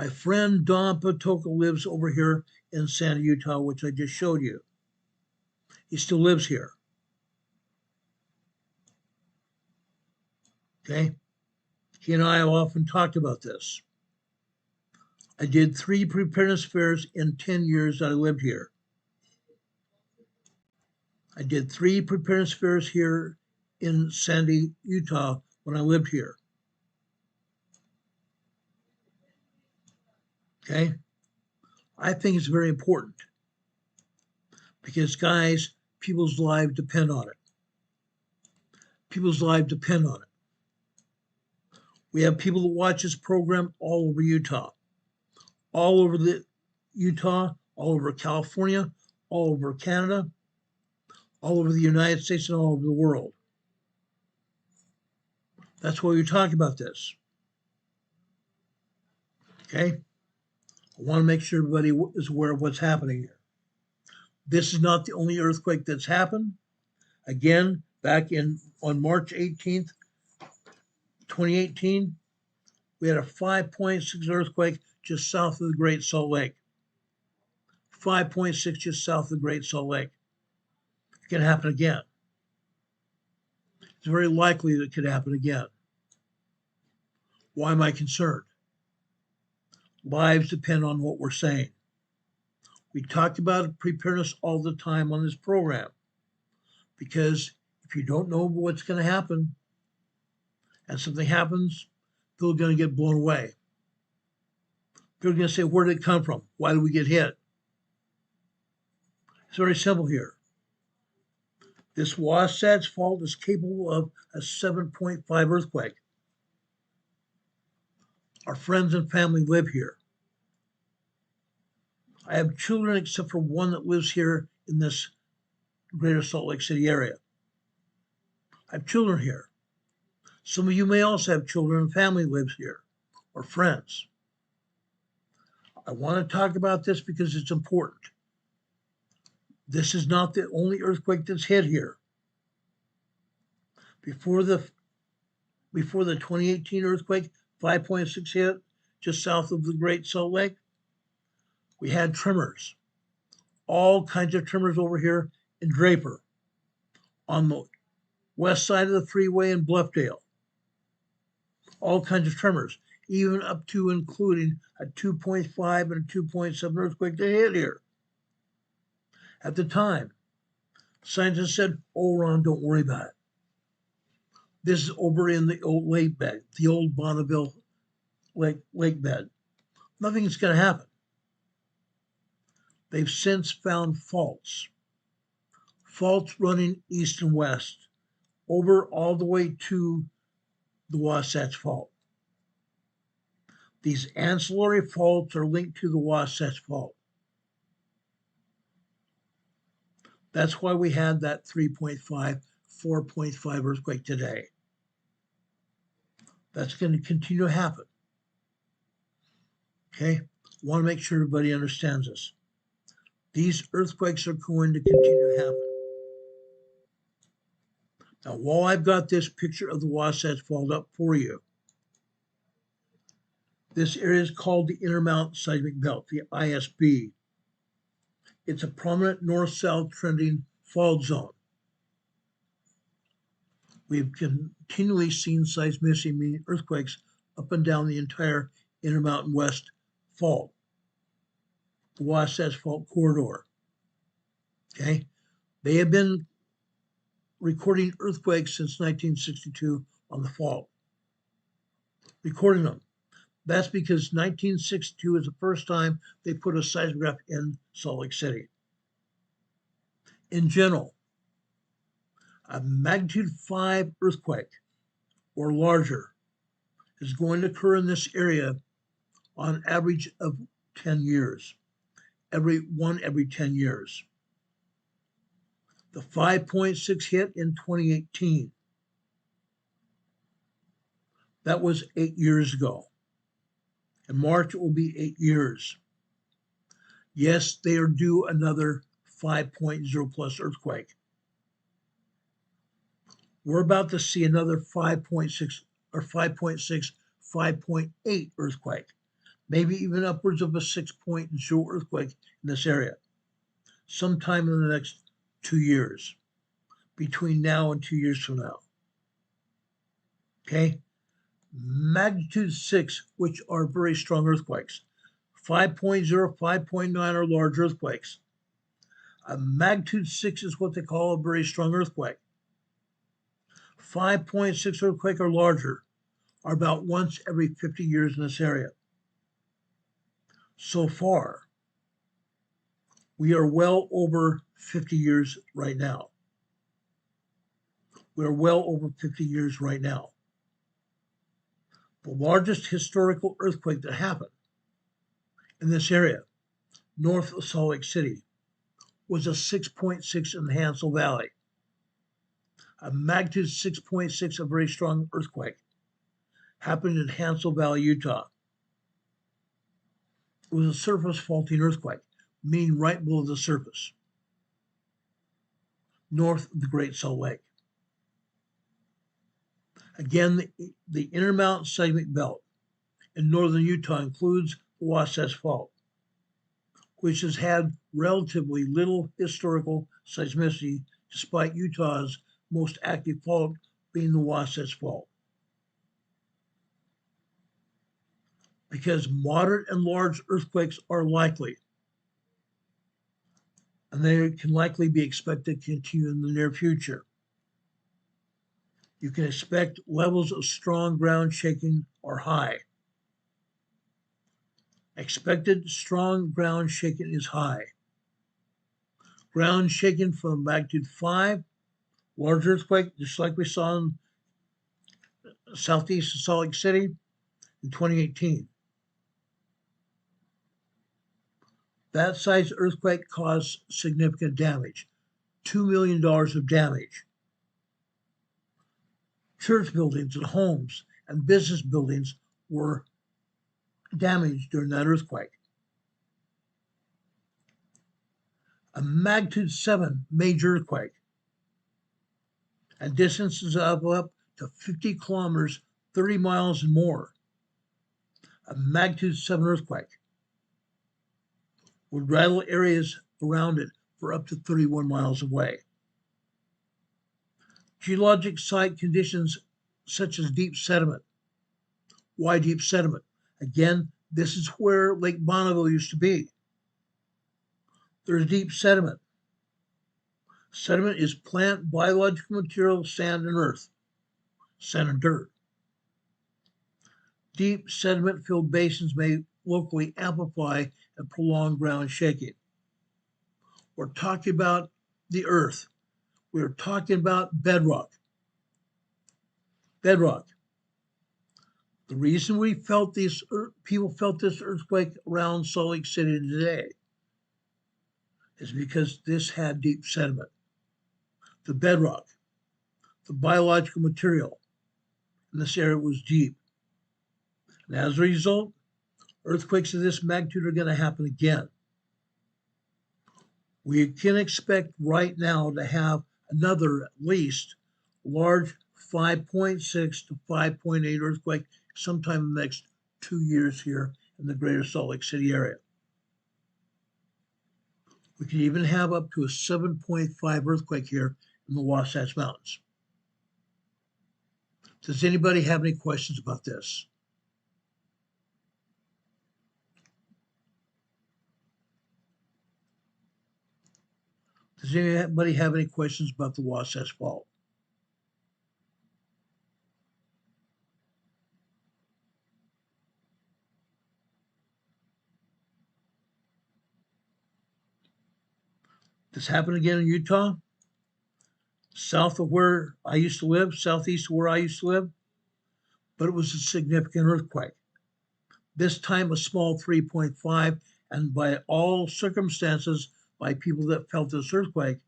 friend Don Patoka lives over here in Santa, Utah, which I just showed you. He still lives here. Okay? He and I have often talked about this. I did 3 preparedness fairs in 10 years that I lived here. I did 3 preparedness fairs here in Sandy, Utah when I lived here. Okay? I think it's very important because, guys, people's lives depend on it. People's lives depend on it. We have people that watch this program all over Utah, all over Utah, all over California, all over Canada, all over the United States, and all over the world. That's why we talk about this. Okay? I want to make sure everybody is aware of what's happening here. This is not the only earthquake that's happened. Again, back on March 18th, 2018, we had a 5.6 earthquake just south of the Great Salt Lake. 5.6 just south of the Great Salt Lake. It can happen again. It's very likely that it could happen again. Why am I concerned? Lives depend on what we're saying. We talked about preparedness all the time on this program because if you don't know what's going to happen and something happens, people are going to get blown away. They're going to say, where did it come from? Why did we get hit? It's very simple here. This Wasatch Fault is capable of a 7.5 earthquake. Our friends and family live here. I have children except for one that lives here in this greater Salt Lake City area. I have children here. Some of you may also have children and family lives here or friends. I want to talk about this because it's important. This is not the only earthquake that's hit here. Before the 2018 earthquake, 5.6 hit just south of the Great Salt Lake, we had tremors. All kinds of tremors over here in Draper, on the west side of the freeway in Bluffdale. All kinds of tremors, even up to including a 2.5 and a 2.7 earthquake that hit here. At the time, scientists said, oh, Ron, don't worry about it. This is over in the old lake bed, the old Bonneville lake bed. Nothing's going to happen. They've since found faults running east and west, over all the way to the Wasatch Fault. These ancillary faults are linked to the Wasatch Fault. That's why we had that 3.5, 4.5 earthquake today. That's going to continue to happen. Okay? I want to make sure everybody understands this. These earthquakes are going to continue to happen. Now, while I've got this picture of the Wasatch Fault up for you, this area is called the Intermountain Seismic Belt, the ISB. It's a prominent north-south trending fault zone. We've continually seen seismicity, meaning earthquakes, up and down the entire Intermountain West Fault, the Wasatch Fault corridor. Okay? They have been recording earthquakes since 1962 on the fault. Recording them. That's because 1962 is the first time they put a seismograph in Salt Lake City. In general, a magnitude 5 earthquake or larger is going to occur in this area on average of 10 years, every 10 years. The 5.6 hit in 2018. That was 8 years ago. In March, it will be 8 years. Yes, they are due another 5.0 plus earthquake. We're about to see another 5.6 or 5.6, 5.8 earthquake, maybe even upwards of a 6.0 earthquake in this area sometime in the next 2 years, between now and 2 years from now. Okay? Magnitude 6, which are very strong earthquakes. 5.0, 5.9 are large earthquakes. A magnitude 6 is what they call a very strong earthquake. 5.6 earthquake or larger are about once every 50 years in this area. So far, we are well over 50 years right now. We are well over 50 years right now. The largest historical earthquake that happened in this area, north of Salt Lake City, was a 6.6 in the Hansel Valley. A magnitude 6.6, a very strong earthquake, happened in Hansel Valley, Utah. It was a surface faulting earthquake, meaning right below the surface, north of the Great Salt Lake. Again, the Intermountain Seismic Belt in northern Utah includes the Wasatch Fault, which has had relatively little historical seismicity despite Utah's most active fault being the Wasatch Fault. Because moderate and large earthquakes are likely, and they can likely be expected to continue in the near future. You can expect levels of strong ground shaking are high. Expected strong ground shaking is high. Ground shaking from magnitude 5, large earthquake, just like we saw in southeast of Salt Lake City in 2018. That size earthquake caused significant damage, $2 million of damage. Church buildings and homes and business buildings were damaged during that earthquake. A magnitude 7 major earthquake and distances of up to 50 kilometers, 30 miles and more. A magnitude 7 earthquake would rattle areas around it for up to 31 miles away. Geologic site conditions such as deep sediment. Why deep sediment? Again, this is where Lake Bonneville used to be. There's deep sediment. Sediment is plant biological material, sand and earth, sand and dirt. Deep sediment-filled basins may locally amplify and prolong ground shaking. We're talking about the earth. We're talking about bedrock. Bedrock. The reason we felt people felt this earthquake around Salt Lake City today is because this had deep sediment. The bedrock, the biological material in this area was deep. And as a result, earthquakes of this magnitude are going to happen again. We can expect right now to have another at least large 5.6 to 5.8 earthquake sometime in the next 2 years here in the greater Salt Lake City area. We could even have up to a 7.5 earthquake here in the Wasatch Mountains. Does anybody have any questions about this? Does anybody have any questions about the Wasatch Fault? This happened again in Utah, south of where I used to live, southeast of where I used to live, but it was a significant earthquake. This time a small 3.5, and by all circumstances, by people that felt this earthquake,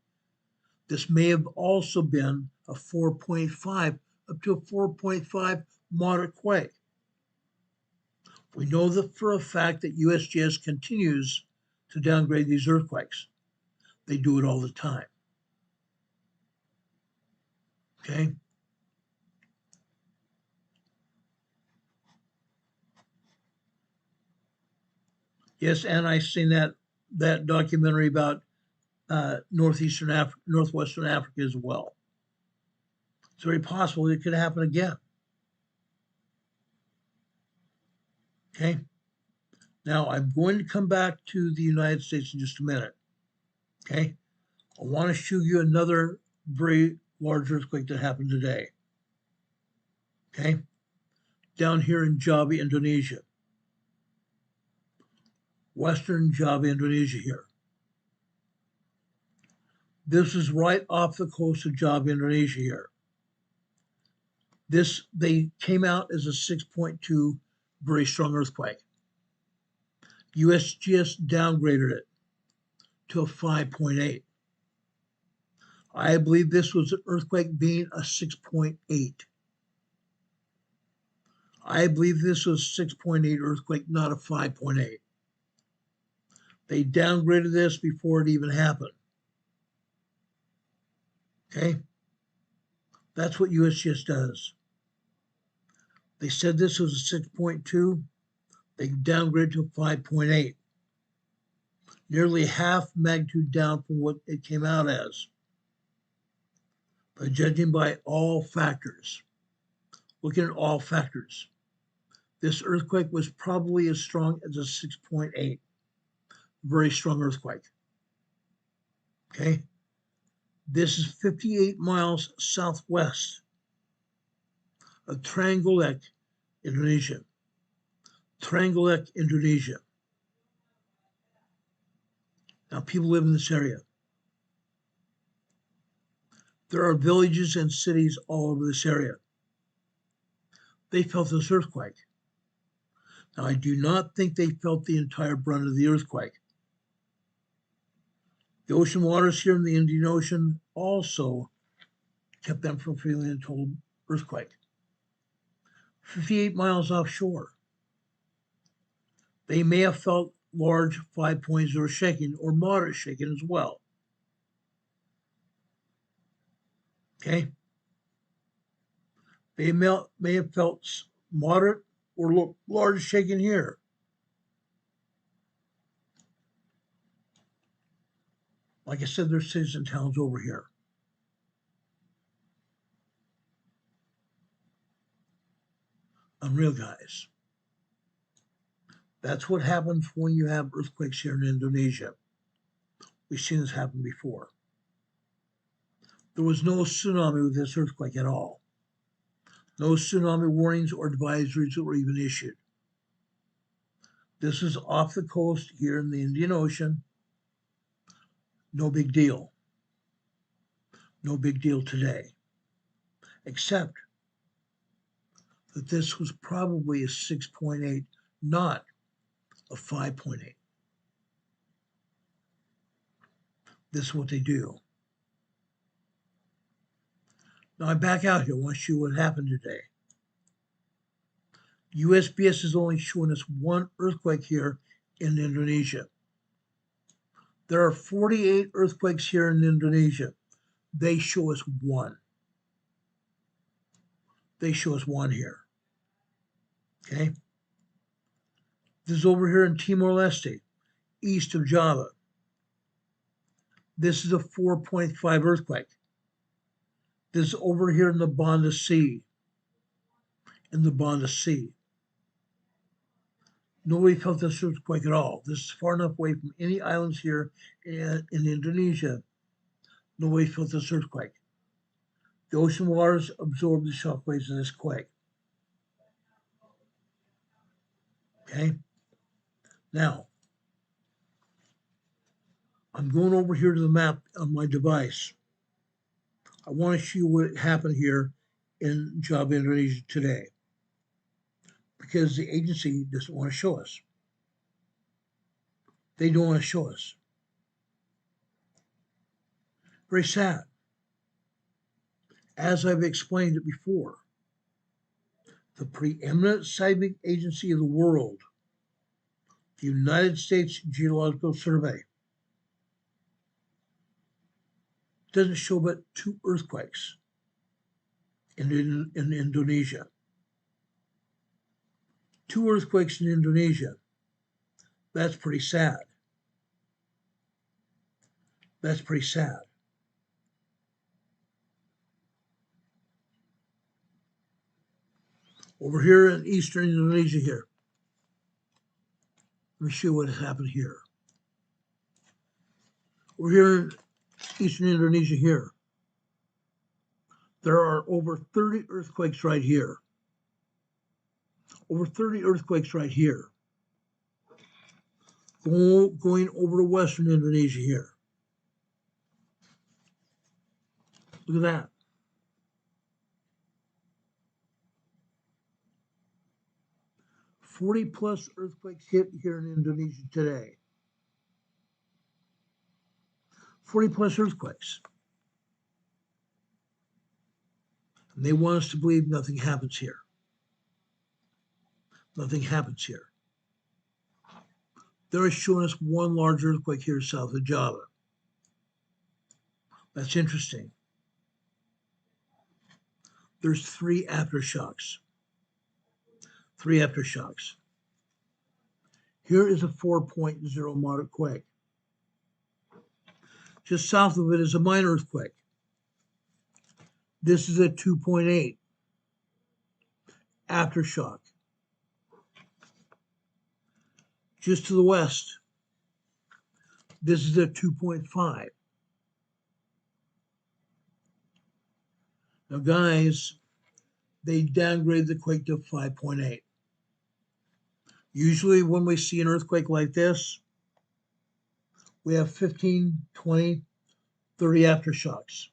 this may have also been a 4.5, up to a 4.5 moderate quake. We know that for a fact that USGS continues to downgrade these earthquakes. They do it all the time. Okay? Yes, and I've seen that documentary about northwestern Africa as well. It's very possible it could happen again. Okay. Now I'm going to come back to the United States in just a minute. Okay. I want to show you another very large earthquake that happened today. Okay. Down here in Java, Indonesia. Western Java, Indonesia here. This is right off the coast of Java, Indonesia here. They came out as a 6.2 very strong earthquake. USGS downgraded it to a 5.8. I believe this was an earthquake being a 6.8. I believe this was a 6.8 earthquake, not a 5.8. They downgraded this before it even happened. Okay? That's what USGS does. They said this was a 6.2. They downgraded to a 5.8. Nearly half magnitude down from what it came out as. But judging by all factors, looking at all factors, this earthquake was probably as strong as a 6.8. Very strong earthquake. Okay? This is 58 miles southwest of Trenggalek, Indonesia. Trenggalek, Indonesia. Now, people live in this area. There are villages and cities all over this area. They felt this earthquake. Now, I do not think they felt the entire brunt of the earthquake. The ocean waters here in the Indian Ocean also kept them from feeling a total earthquake. 58 miles offshore. They may have felt large 5.0 shaking or moderate shaking as well. Okay? They may have felt moderate or large shaking here. Like I said, there's cities and towns over here. Unreal, guys. That's what happens when you have earthquakes here in Indonesia. We've seen this happen before. There was no tsunami with this earthquake at all. No tsunami warnings or advisories that were even issued. This is off the coast here in the Indian Ocean. No big deal. No big deal today. Except that this was probably a 6.8, not a 5.8. This is what they do. Now I back out here. I want to show you what happened today. USGS is only showing us one earthquake here in Indonesia. There are 48 earthquakes here in Indonesia. They show us one. They show us one here. Okay? This is over here in Timor-Leste, east of Java. This is a 4.5 earthquake. This is over here in the Banda Sea. In the Banda Sea. Nobody felt this earthquake at all. This is far enough away from any islands here in Indonesia. Nobody felt this earthquake. The ocean waters absorbed the shockwaves of this quake. Okay? Now, I'm going over here to the map on my device. I want to show you what happened here in Java, Indonesia today, because the agency doesn't want to show us. They don't want to show us. Very sad. As I've explained it before, the preeminent seismic agency of the world, the United States Geological Survey, doesn't show but 2 earthquakes in Indonesia. 2 earthquakes in Indonesia. That's pretty sad. That's pretty sad. Over here in eastern Indonesia here. Let me show you what has happened here. Over here in eastern Indonesia here. There are over 30 earthquakes right here. Over 30 earthquakes right here. Going over to western Indonesia here. Look at that. +40 earthquakes hit here in Indonesia today. +40 earthquakes. And they want us to believe nothing happens here. Nothing happens here. They're showing us one large earthquake here south of Java. That's interesting. There's 3 aftershocks. 3 aftershocks. Here is a 4.0 moderate quake. Just south of it is a minor earthquake. This is a 2.8 aftershock. Just to the west, this is a 2.5. Now, guys, they downgraded the quake to 5.8. Usually when we see an earthquake like this, we have 15, 20, 30 aftershocks.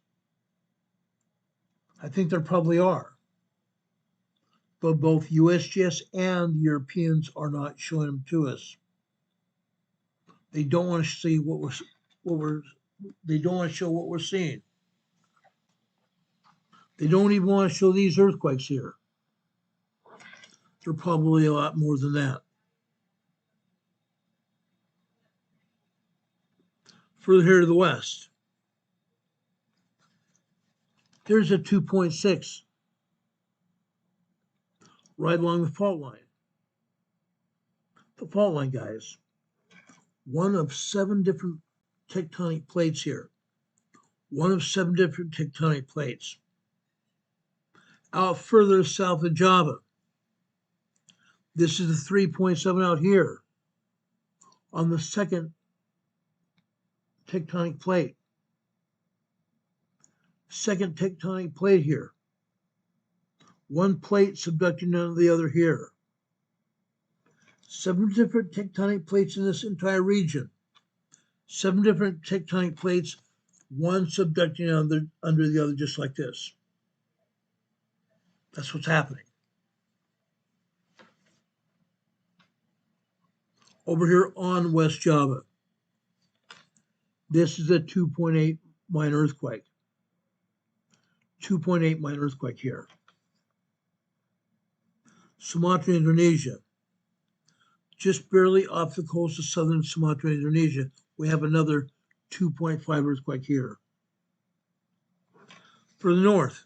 I think there probably are. But both USGS and Europeans are not showing them to us. They don't want to see they don't want to show what we're seeing. They don't even want to show these earthquakes here. They're probably a lot more than that. Further here to the west, here's a 2.6 right along the fault line. The fault line, guys. One of 7 different tectonic plates here. One of 7 different tectonic plates. Out further south of Java. This is the 3.7 out here on the second tectonic plate. Second tectonic plate here. One plate subducting under the other here. 7 different tectonic plates in this entire region. 7 different tectonic plates, one subducting under the other, just like this. That's what's happening. Over here on West Java, this is a 2.8 minor earthquake. 2.8 minor earthquake here. Sumatra, Indonesia. Just barely off the coast of southern Sumatra, Indonesia, we have another 2.5 earthquake here. Further north,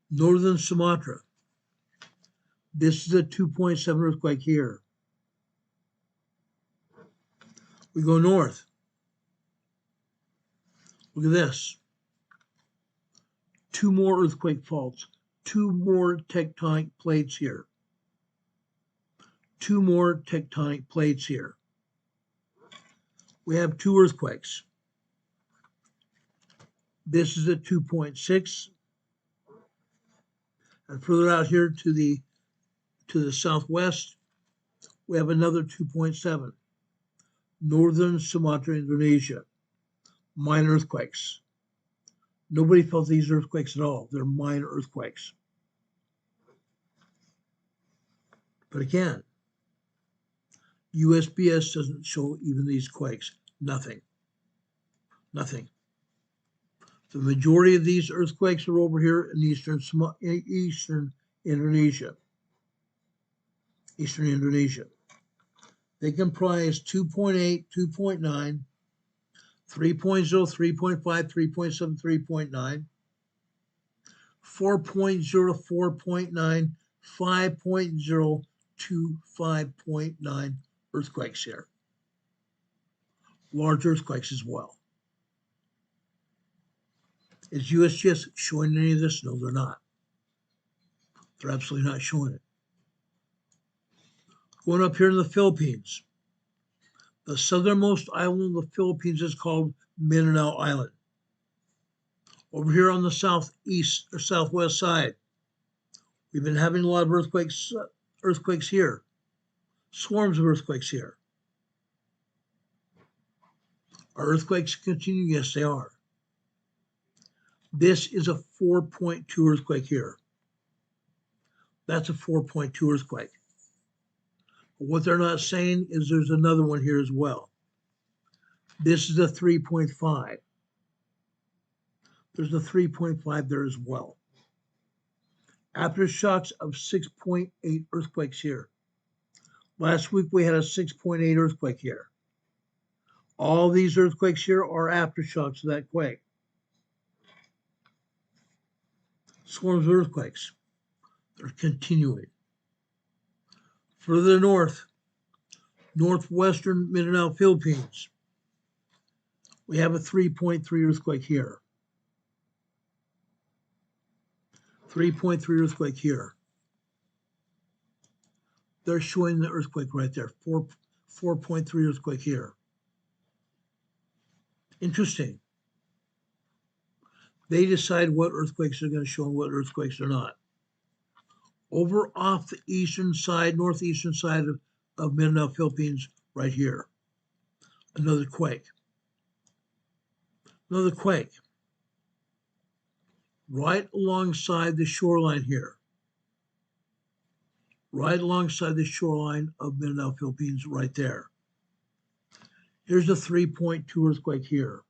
northern Sumatra. This is a 2.7 earthquake here. We go north. Look at this. 2 more earthquake faults. 2 more tectonic plates here. 2 more tectonic plates here. We have 2 earthquakes. This is a 2.6. And further out here to the southwest, we have another 2.7. Northern Sumatra, Indonesia. Minor earthquakes. Nobody felt these earthquakes at all. They're minor earthquakes. But again, USGS doesn't show even these quakes. Nothing. Nothing. The majority of these earthquakes are over here in eastern Indonesia. Eastern Indonesia. They comprise 2.8, 2.9, 3.0, 3.5, 3.7, 3.9, 4.0, 4.9, 5.0 to 5.9 earthquakes here. Large earthquakes as well. Is USGS showing any of this? No, they're not. They're absolutely not showing it. Going up here in the Philippines, the southernmost island of the Philippines is called Mindanao Island. Over here on the southeast or southwest side, we've been having a lot of earthquakes here, swarms of earthquakes here. Are earthquakes continuing? Yes, they are. This is a 4.2 earthquake here. That's a 4.2 earthquake. But what they're not saying is there's another one here as well. This is a 3.5. There's a 3.5 there as well. Aftershocks of 6.8 earthquakes here. Last week we had a 6.8 earthquake here. All these earthquakes here are aftershocks of that quake. Swarms of earthquakes. They're continuing. Further north, northwestern Mindanao, Philippines, we have a 3.3 earthquake here. 3.3 earthquake here. They're showing the earthquake right there. 4.3 earthquake here. Interesting. They decide what earthquakes are going to show and what earthquakes are not. Over off the eastern side, northeastern side of Mindanao, Philippines, right here. Another quake. Another quake. Right alongside the shoreline here. Right alongside the shoreline of Mindanao, Philippines, right there. Here's a 3.2 earthquake here.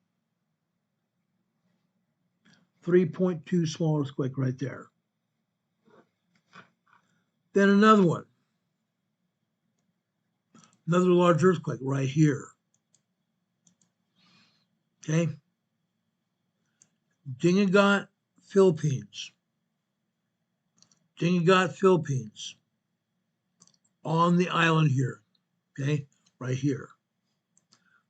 3.2 small earthquake right there. Then another one. Another large earthquake right here. Okay. Dingagat, Philippines. Dingagat, Philippines. On the island here. Okay. Right here.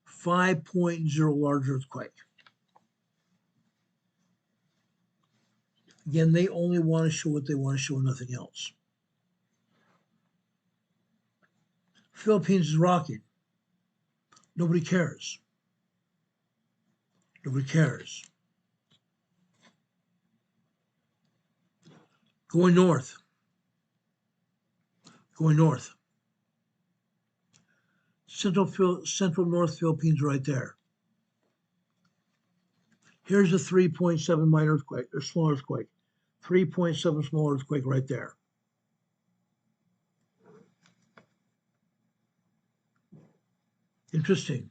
5.0 large earthquake. Again, they only want to show what they want to show, nothing else. Philippines is rocking. Nobody cares. Nobody cares. Going north. Going north. Central North Philippines right there. Here's a 3.7 minor earthquake, or small earthquake. 3.7 small earthquake right there. Interesting.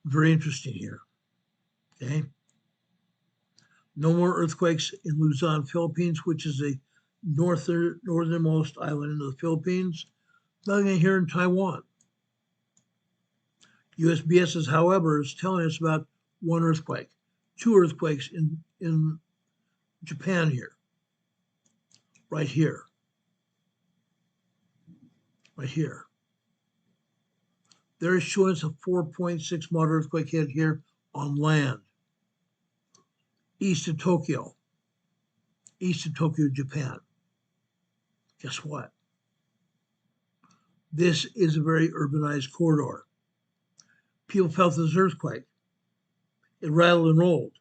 Very interesting here. Okay. No more earthquakes in Luzon, Philippines, which is the northernmost island of the Philippines. Nothing here in Taiwan. USBS, however, is telling us about one earthquake, two earthquakes in Japan here. Right here. Right here. They're showing us a 4.6 moderate earthquake hit here on land. East of Tokyo, Japan. Guess what? This is a very urbanized corridor. People felt this earthquake. It rattled and rolled.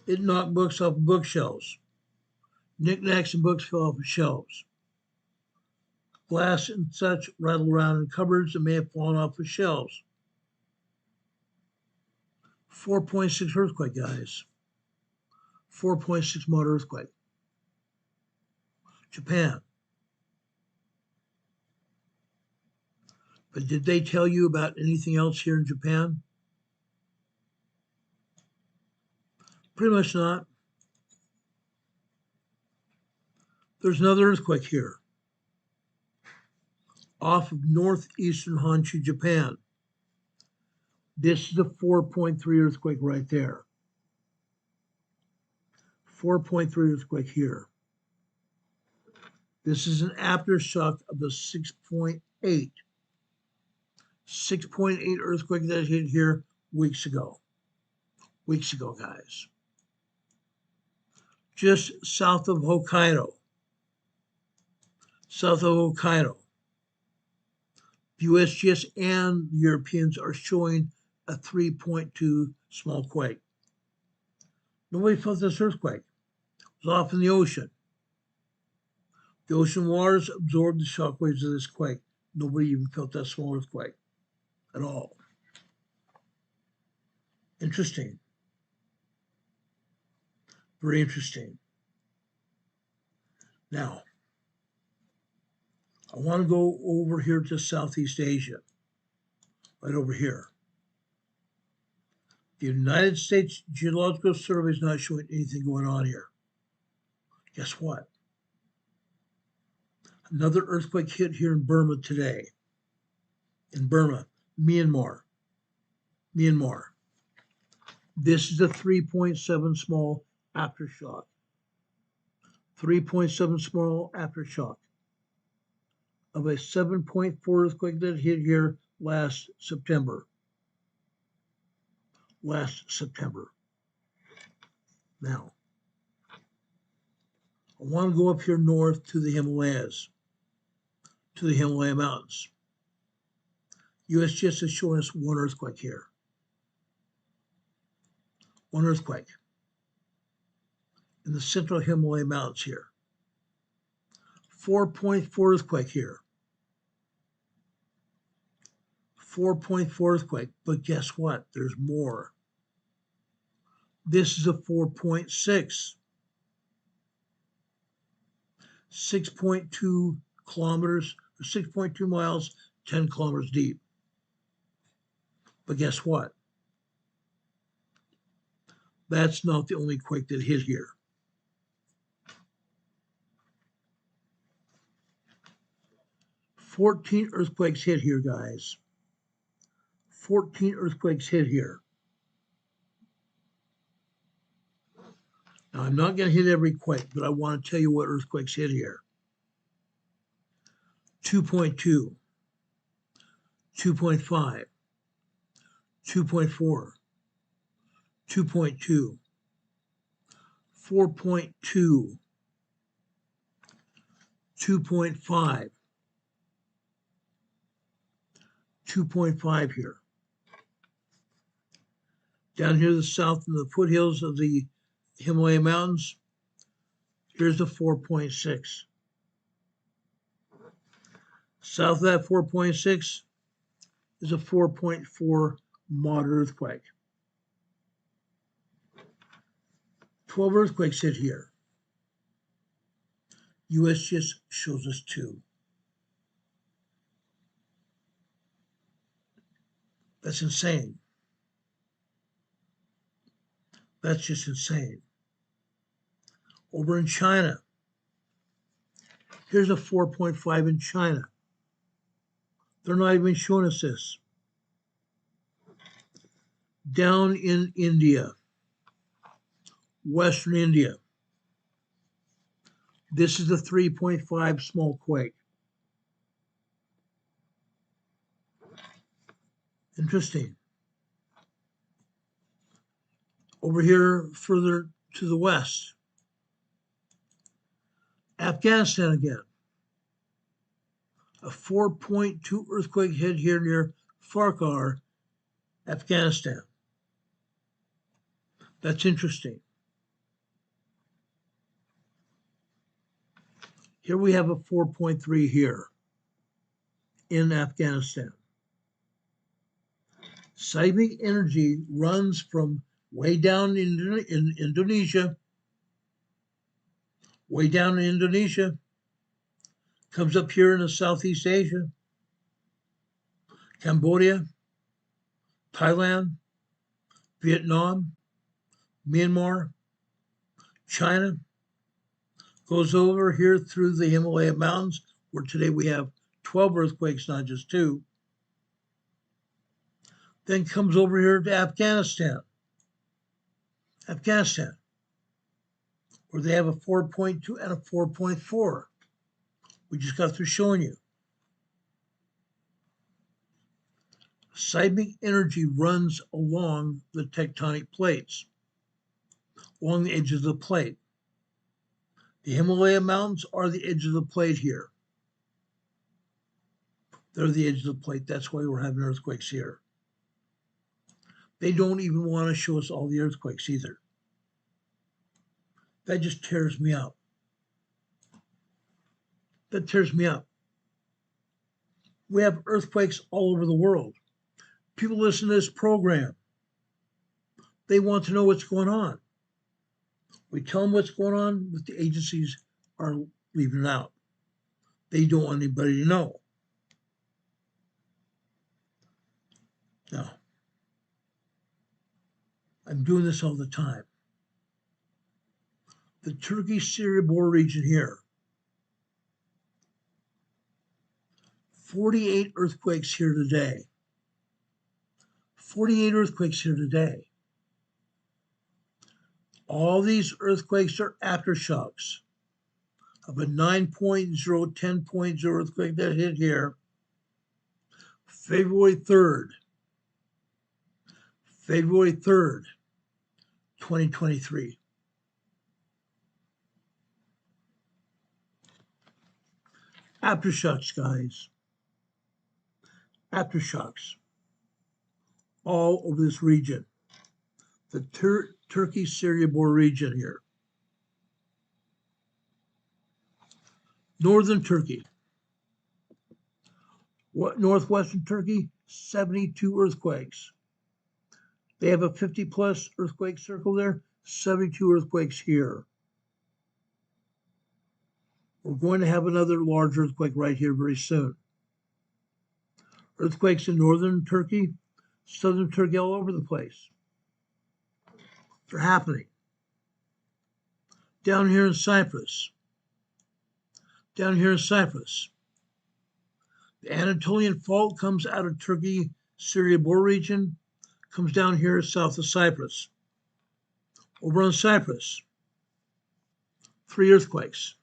It knocked books off of bookshelves. Knickknacks and books fell off of shelves. Glass and such rattled around in cupboards that may have fallen off of shelves. 4.6 earthquake, guys. 4.6 moderate earthquake. Japan. But did they tell you about anything else here in Japan? Pretty much not. There's another earthquake here off of northeastern Honshu, Japan. This is a 4.3 earthquake right there. 4.3 earthquake here. This is an aftershock of the 6.8. 6.8 earthquake that hit here weeks ago. weeks ago, guys. Just south of Hokkaido. The USGS and the Europeans are showing a 3.2 small quake. Nobody felt this earthquake. It was off in the ocean. The ocean waters absorbed the shock waves of this quake. Nobody even felt that small earthquake at all. Interesting. Very interesting. Now, I want to go over here to Southeast Asia, right over here. The United States Geological Survey is not showing anything going on here. Guess what? Another earthquake hit here in Burma today. In Burma, Myanmar. This is a 3.7 small aftershock. 3.7 small aftershock of a 7.4 earthquake that hit here last September. Now, I want to go up here north to the Himalayas, to the Himalaya Mountains. USGS is showing us one earthquake here. One earthquake in the central Himalaya Mountains here. 4.4 earthquake here. 4.4 earthquake, but guess what? There's more. This is a 4.6. 6.2 kilometers, or 6.2 miles, 10 kilometers deep. But guess what? That's not the only quake that hit here. "14 earthquakes hit here, guys. 14 earthquakes hit here. Now, I'm not going to hit every quake, but I want to tell you what earthquakes hit here. 2.2, 2.5, 2.4, 2.2, 4.2, 2.5, 2.5 here. Down here to the south in the foothills of the Himalaya Mountains, here's the 4.6. South of that 4.6 is a 4.4 moderate earthquake. 12 earthquakes hit here. USGS shows us 2. That's insane. That's just insane. Over in China, here's a 4.5 in China. They're not even showing us this. Down in India, Western India, this is a 3.5 small quake. Interesting. Over here, further to the west, Afghanistan again. A 4.2 earthquake hit here near Farkar, Afghanistan. That's interesting. Here we have a 4.3 here in Afghanistan. Seismic energy runs from way down in Indonesia, comes up here in the Southeast Asia, Cambodia, Thailand, Vietnam, Myanmar, China, goes over here through the Himalaya Mountains, where today we have 12 earthquakes, not just 2. Then comes over here to Afghanistan, where they have a 4.2 and a 4.4. We just got through showing you. Seismic energy runs along the tectonic plates, along the edge of the plate. The Himalaya Mountains are the edge of the plate here. They're the edge of the plate. That's why we're having earthquakes here. They don't even want to show us all the earthquakes either. That just tears me up. That tears me up. We have earthquakes all over the world. People listen to this program. They want to know what's going on. We tell them what's going on, but the agencies are leaving it out. They don't want anybody to know. Now, I'm doing this all the time. The Turkey-Syria border region here, 48 earthquakes here today. 48 earthquakes here today. All these earthquakes are aftershocks of a 9.0, 10.0 earthquake that hit here February 3rd, 2023. Aftershocks, guys. Aftershocks. All over this region. The Turkey-Syria border region here. Northern Turkey. Northwestern Turkey, 72 earthquakes. They have a 50-plus earthquake circle there, 72 earthquakes here. We're going to have another large earthquake right here very soon. Earthquakes in northern Turkey, southern Turkey, all over the place. They're happening. Down here in Cyprus. The Anatolian Fault comes out of Turkey-Syria border region, comes down here south of Cyprus. Over on Cyprus, 3 earthquakes.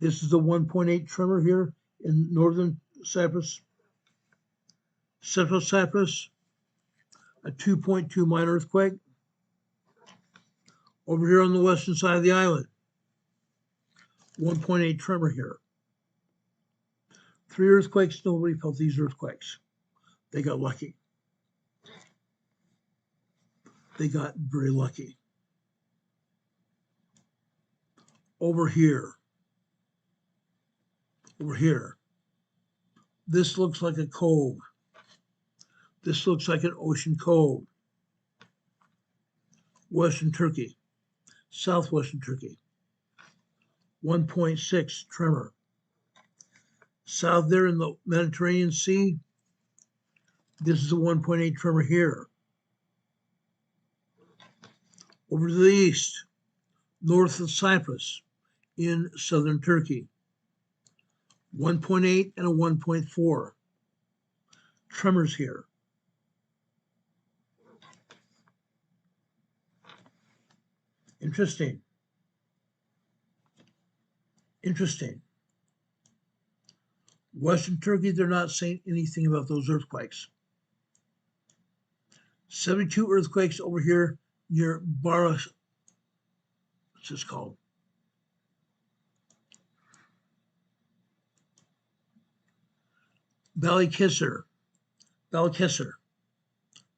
This is the 1.8 tremor here in northern Cyprus. Central Cyprus, a 2.2 minor earthquake. Over here on the western side of the island, 1.8 tremor here. 3 earthquakes, nobody felt these earthquakes. They got lucky. They got very lucky. Over here, this looks like a cove. This looks like an ocean cove. Western Turkey, southwestern Turkey, 1.6 tremor. South there in the Mediterranean Sea, this is a 1.8 tremor here. Over to the east, north of Cyprus, in southern Turkey, 1.8 and a 1.4 tremors here. Interesting. Western Turkey, they're not saying anything about those earthquakes. 72 earthquakes over here near what's this called? Balıkesir,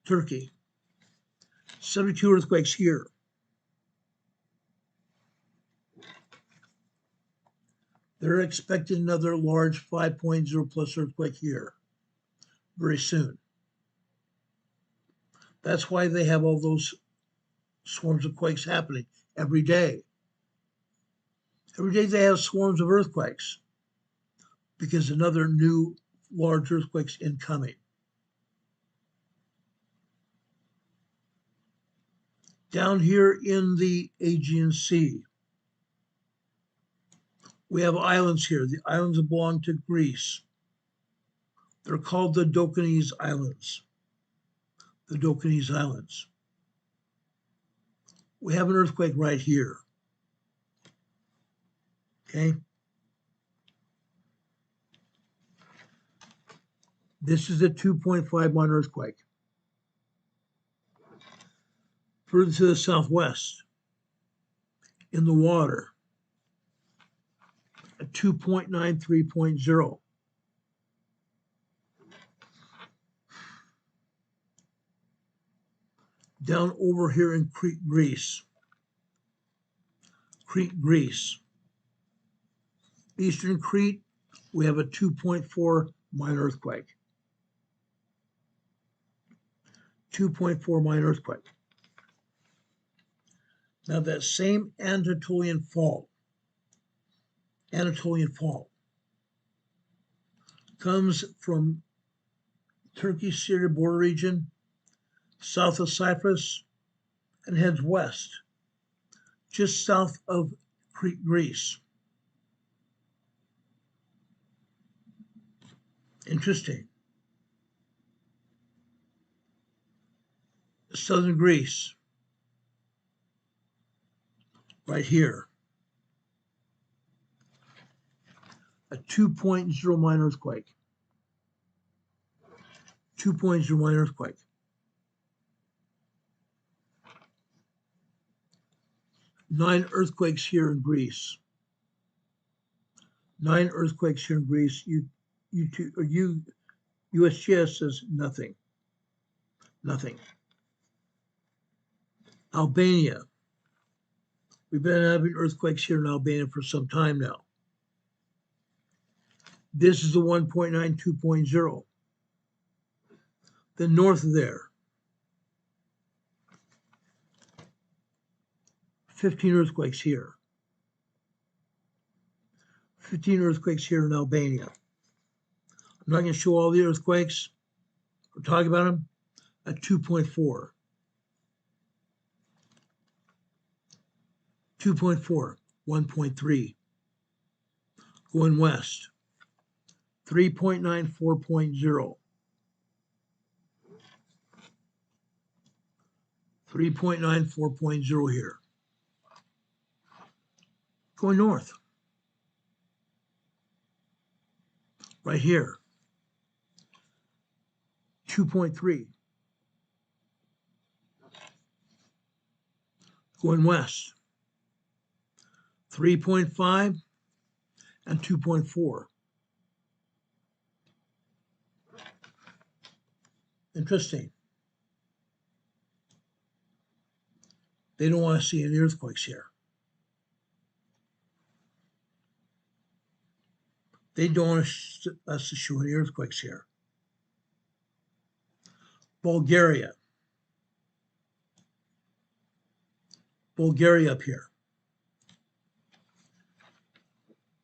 Turkey. 72 earthquakes here. They're expecting another large 5.0 plus earthquake here very soon. That's why they have all those swarms of quakes happening every day. Every day they have swarms of earthquakes because another new large earthquake's incoming. Down here in the Aegean Sea, we have islands here. The islands belong to Greece. They're called the Dokanese Islands. We have an earthquake right here. Okay? This is a 2.5 minor earthquake. Further to the southwest, in the water, a 2.93.0. Down over here in Crete, Greece. Eastern Crete, we have a 2.4 minor earthquake. 2.4 minor earthquake. Now that same Anatolian fault comes from Turkey-Syria border region, south of Cyprus, and heads west, just south of Crete, Greece. Interesting. Southern Greece, right here. A 2.0 minor earthquake. 2.0 minor earthquake. Nine earthquakes here in Greece. 9 earthquakes here in Greece. USGS says nothing. Nothing. Albania. We've been having earthquakes here in Albania for some time now. This is the 1.92.0. Then north of there, 15 earthquakes here. 15 earthquakes here in Albania. I'm not going to show all the earthquakes. We're talking about them at 2.4. 2.4, 1.3. Going west, 3.94.0. 3.94.0 here. Going north, right here, 2.3. Going west, 3.5 and 2.4. Interesting. They don't want to see any earthquakes here. They don't want us to show any earthquakes here. Bulgaria. Bulgaria up here.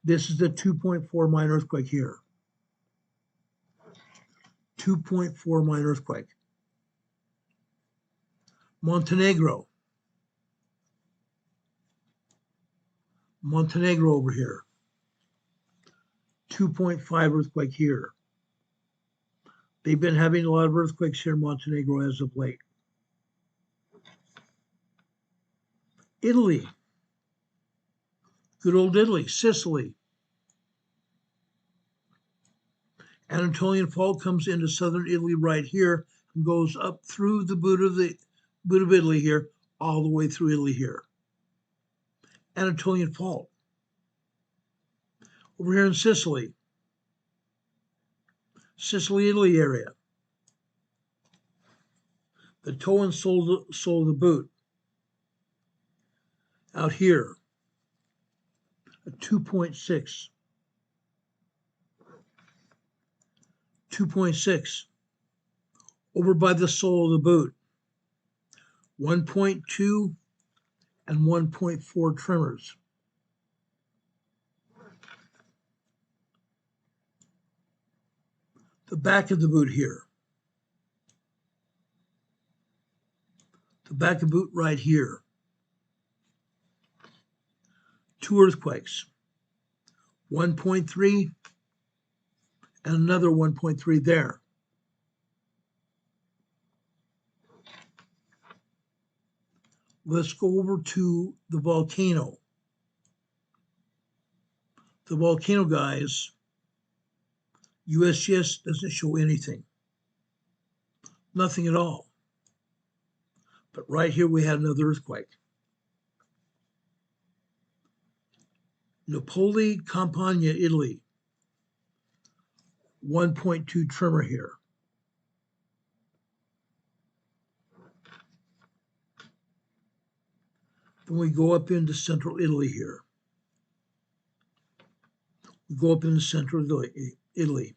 This is the 2.4 minor earthquake here. 2.4 minor earthquake. Montenegro. Montenegro over here. 2.5 earthquake here. They've been having a lot of earthquakes here in Montenegro as of late. Italy. Good old Italy. Sicily. Anatolian fault comes into southern Italy right here and goes up through the boot of Italy here, all the way through Italy here. Anatolian fault. Over here in Sicily, Italy area. The toe and sole of the boot. Out here, a 2.6. 2.6. Over by the sole of the boot. 1.2 and 1.4 tremors. The back of the boot here. The back of the boot right here. 2 earthquakes. 1.3 and another 1.3 there. Let's go over to the volcano. The volcano guys USGS doesn't show anything. Nothing at all. But right here we had another earthquake. Napoli, Campania, Italy. 1.2 tremor here. Then we go up into central Italy here. We go up into central Italy.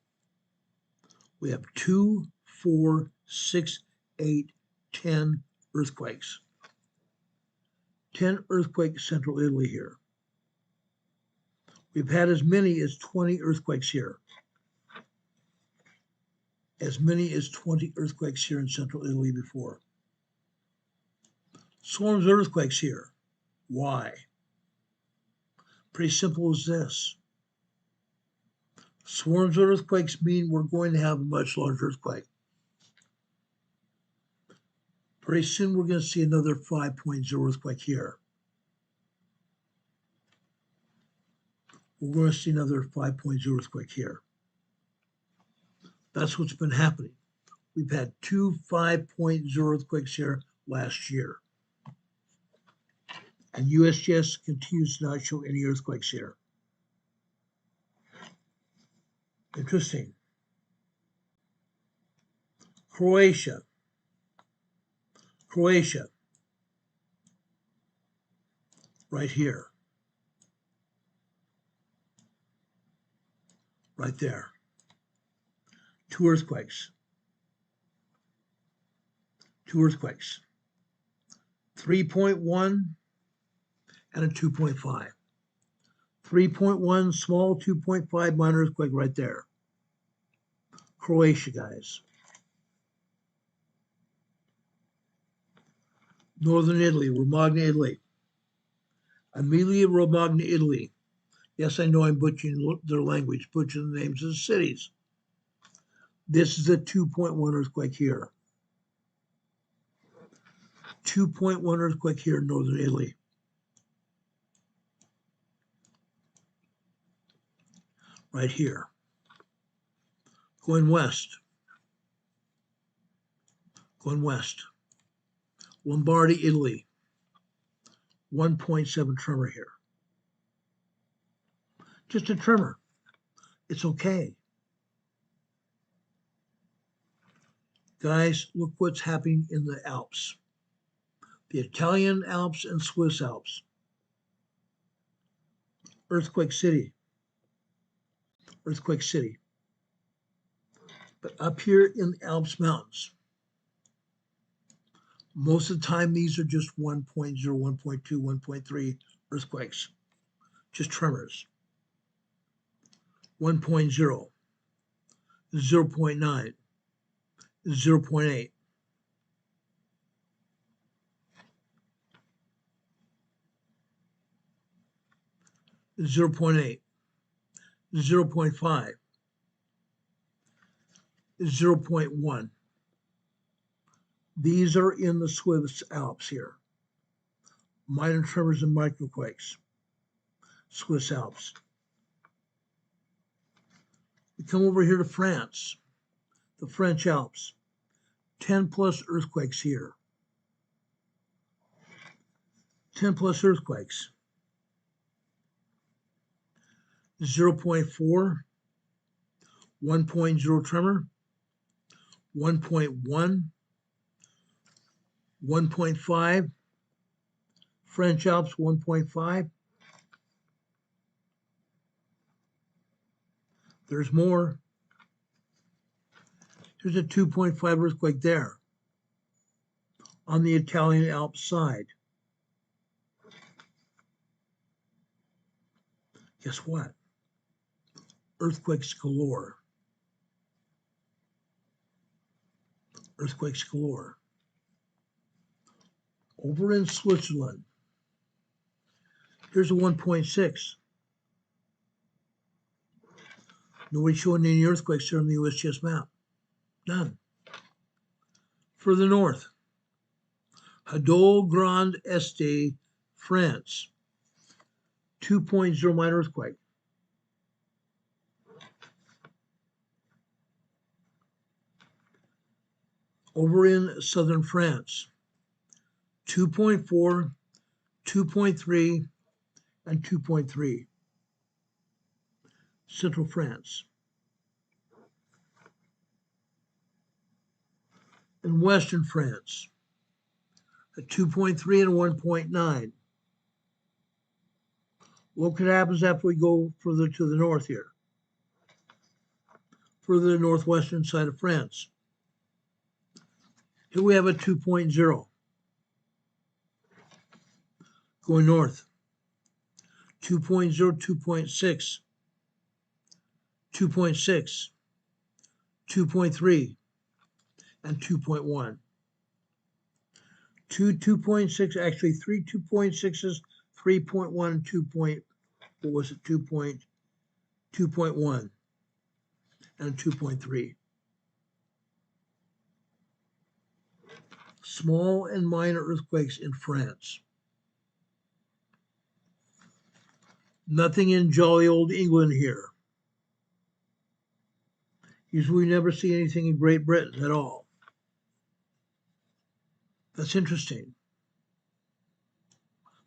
We have 2, 4, 6, 8, 10 earthquakes. 10 earthquakes central Italy here. We've had as many as 20 earthquakes here. As many as 20 earthquakes here in central Italy before. Swarms of earthquakes here. Why? Pretty simple as this. Swarms of earthquakes mean we're going to have a much larger earthquake. Pretty soon we're going to see another 5.0 earthquake here. We're going to see another 5.0 earthquake here. That's what's been happening. We've had 2 5.0 earthquakes here last year. And USGS continues to not show any earthquakes here. Interesting. Croatia. Right here. Right there. 2 earthquakes. 2 earthquakes. 3.1 and a 2.5. 3.1 small, 2.5 minor earthquake right there. Croatia, guys. Northern Italy, Romagna, Italy. Emilia Romagna, Italy. Yes, I know I'm butchering their language, butchering the names of the cities. This is a 2.1 earthquake here. 2.1 earthquake here in Northern Italy. Right here. Going west. Going west. Lombardy, Italy. 1.7 tremor here. Just a tremor. It's okay. Guys, look what's happening in the Alps. The Italian Alps and Swiss Alps. Earthquake City. Earthquake City. But up here in the Alps Mountains, most of the time these are just 1.0, 1.2, 1.3 earthquakes. Just tremors. 1.0, 0.9, 0.8. Zero 0.8, 0.5, 0.1. These are in the Swiss Alps here. Minor tremors and microquakes. Swiss Alps. We come over here to France, the French Alps. 10 plus earthquakes here. 10 plus earthquakes. 0.4, 1.0 tremor, 1.1, 1.5, French Alps 1.5. There's more. There's a 2.5 earthquake there on the Italian Alps side. Guess what? Earthquakes galore. Earthquakes galore. Over in Switzerland, here's a 1.6. Nobody showing any earthquakes there on the USGS map. None. Further north, Hadol Grand Este, France. 2.0 minor earthquake. Over in southern France, 2.4, 2.3, and 2.3. Central France. In western France, a 2.3 and a 1.9. Look what happens after we go further to the north here. Further to the northwestern side of France. Here we have a 2.0. Going north. 2.0, 2.6. 2.6. 2.3. And 2.1. Two 2.6, actually three 2.6s, 3.1, 2.1, and 2.3. Small and minor earthquakes in France. Nothing in jolly old England here. Usually we never see anything in Great Britain at all. That's interesting.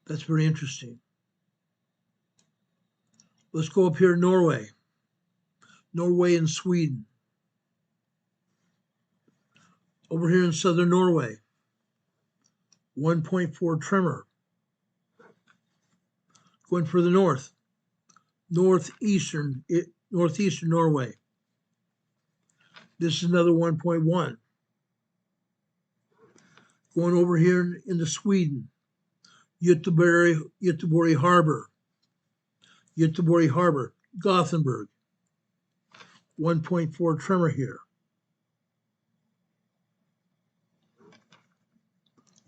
That's very interesting. Let's go up here to Norway. Norway and Sweden. Over here in southern Norway, 1.4 tremor. Going further north, northeastern Norway. This is another 1.1. Going over here into Sweden, Göteborg Harbor, Gothenburg, 1.4 tremor here.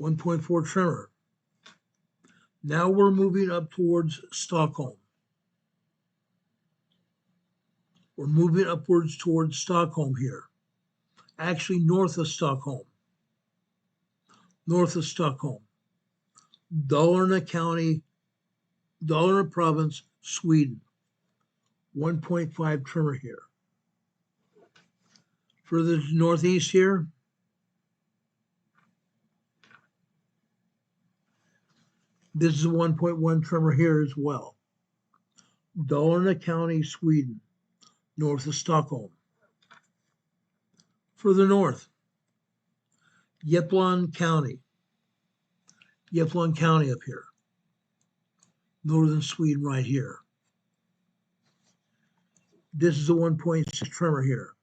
1.4 tremor. Now we're moving up towards Stockholm. We're moving upwards towards Stockholm here. Actually, north of Stockholm. North of Stockholm. Dalarna County, Dalarna Province, Sweden. 1.5 tremor here. Further to northeast here, this is a 1.1 tremor here as well. Dalarna County, Sweden, north of Stockholm. Further north, Jämtland County up here. Northern Sweden right here. This is a 1.6 tremor here.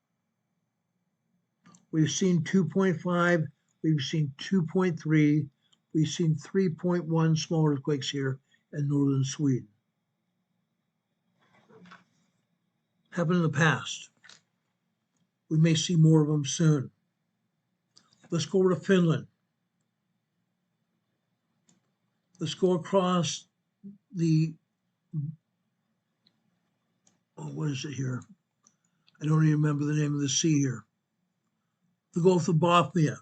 We've seen 2.5, we've seen 2.3, we've seen 3.1 small earthquakes here in northern Sweden. Happened in the past. We may see more of them soon. Let's go over to Finland. Let's go across the, what is it here? I don't even remember the name of the sea here. The Gulf of Bothnia.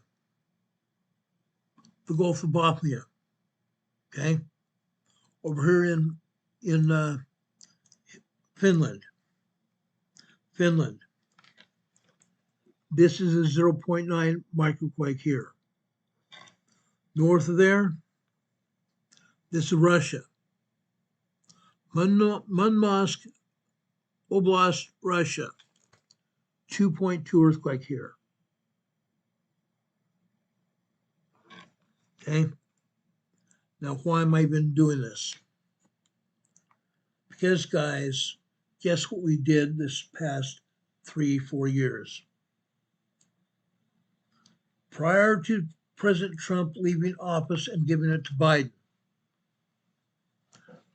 The Gulf of Bothnia. Okay? Over here in Finland. This is a 0.9 microquake here. North of there, this is Russia. Murmansk Oblast, Russia. 2.2 earthquake here. Okay. Now, why am I even doing this? Because, guys, guess what we did this past 3-4 years? Prior to President Trump leaving office and giving it to Biden,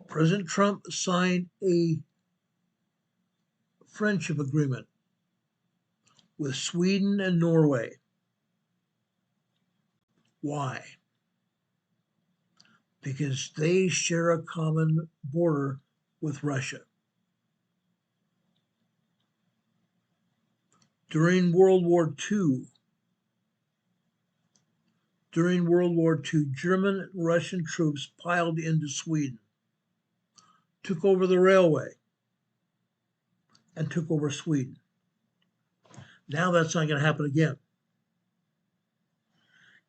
President Trump signed a friendship agreement with Sweden and Norway. Why? Because they share a common border with Russia. During World War II, German and Russian troops piled into Sweden, took over the railway, and took over Sweden. Now that's not going to happen again.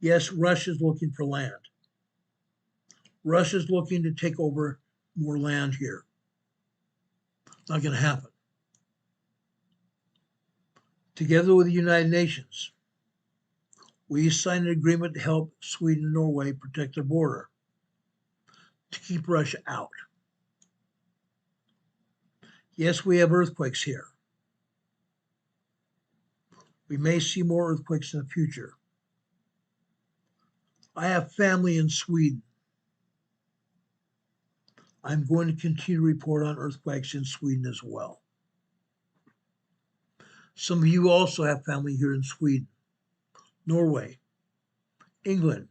Yes, Russia's looking for land. Russia's looking to take over more land here. Not going to happen. Together with the United Nations, we signed an agreement to help Sweden and Norway protect their border, to keep Russia out. Yes, we have earthquakes here. We may see more earthquakes in the future. I have family in Sweden. I'm going to continue to report on earthquakes in Sweden as well. Some of you also have family here in Sweden, Norway, England,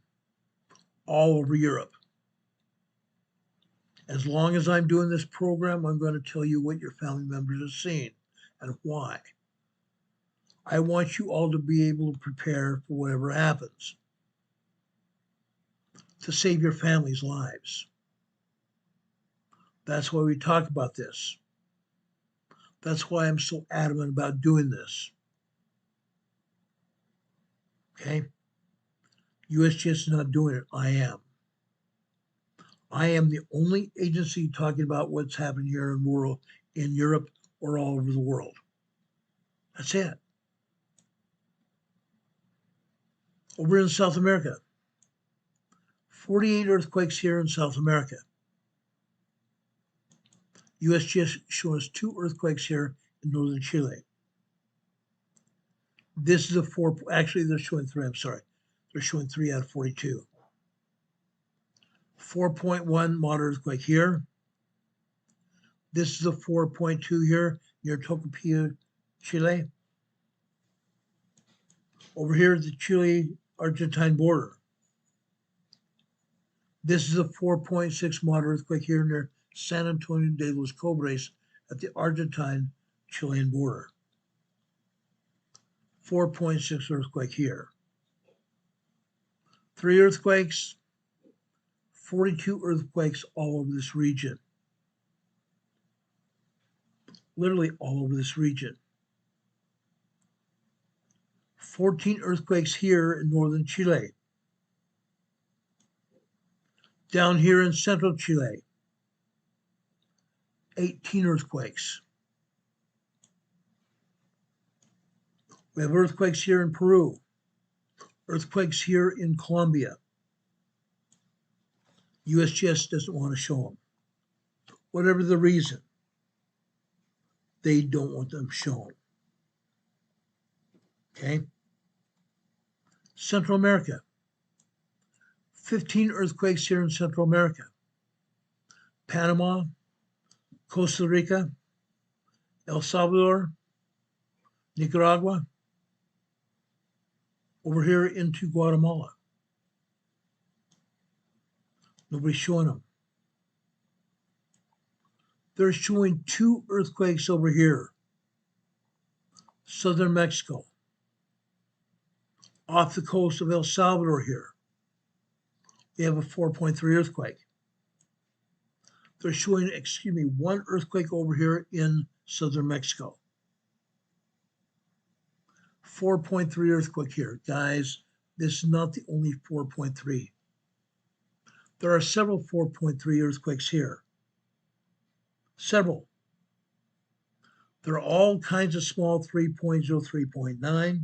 all over Europe. As long as I'm doing this program, I'm going to tell you what your family members have seen and why. I want you all to be able to prepare for whatever happens, to save your family's lives. That's why we talk about this. That's why I'm so adamant about doing this. Okay? USGS is not doing it. I am. I am the only agency talking about what's happening here in the world, in Europe or all over the world. That's it. Over in South America, 48 earthquakes here in South America. USGS shows 2 earthquakes here in northern Chile. This is a 4, actually they're showing 3, I'm sorry. They're showing 3 out of 42. 4.1 moderate earthquake here. This is a 4.2 here near Tocopilla, Chile. Over here at the Chile-Argentine border. This is a 4.6 moderate earthquake here near San Antonio de los Cobres at the Argentine-Chilean border. 4.6 earthquake here. 3 earthquakes, 42 earthquakes all over this region. Literally all over this region. 14 earthquakes here in northern Chile. Down here in central Chile, 18 earthquakes. We have earthquakes here in Peru, earthquakes here in Colombia. USGS doesn't want to show them. Whatever the reason, they don't want them shown. Okay? Central America, 15 earthquakes here in Central America. Panama, Costa Rica, El Salvador, Nicaragua, over here into Guatemala. Nobody's showing them. They're showing 2 earthquakes over here. Southern Mexico, off the coast of El Salvador here. We have a 4.3 earthquake. They're showing, 1 earthquake over here in southern Mexico. 4.3 earthquake here. Guys, this is not the only 4.3. There are several 4.3 earthquakes here. Several. There are all kinds of small 3.0, 3.9.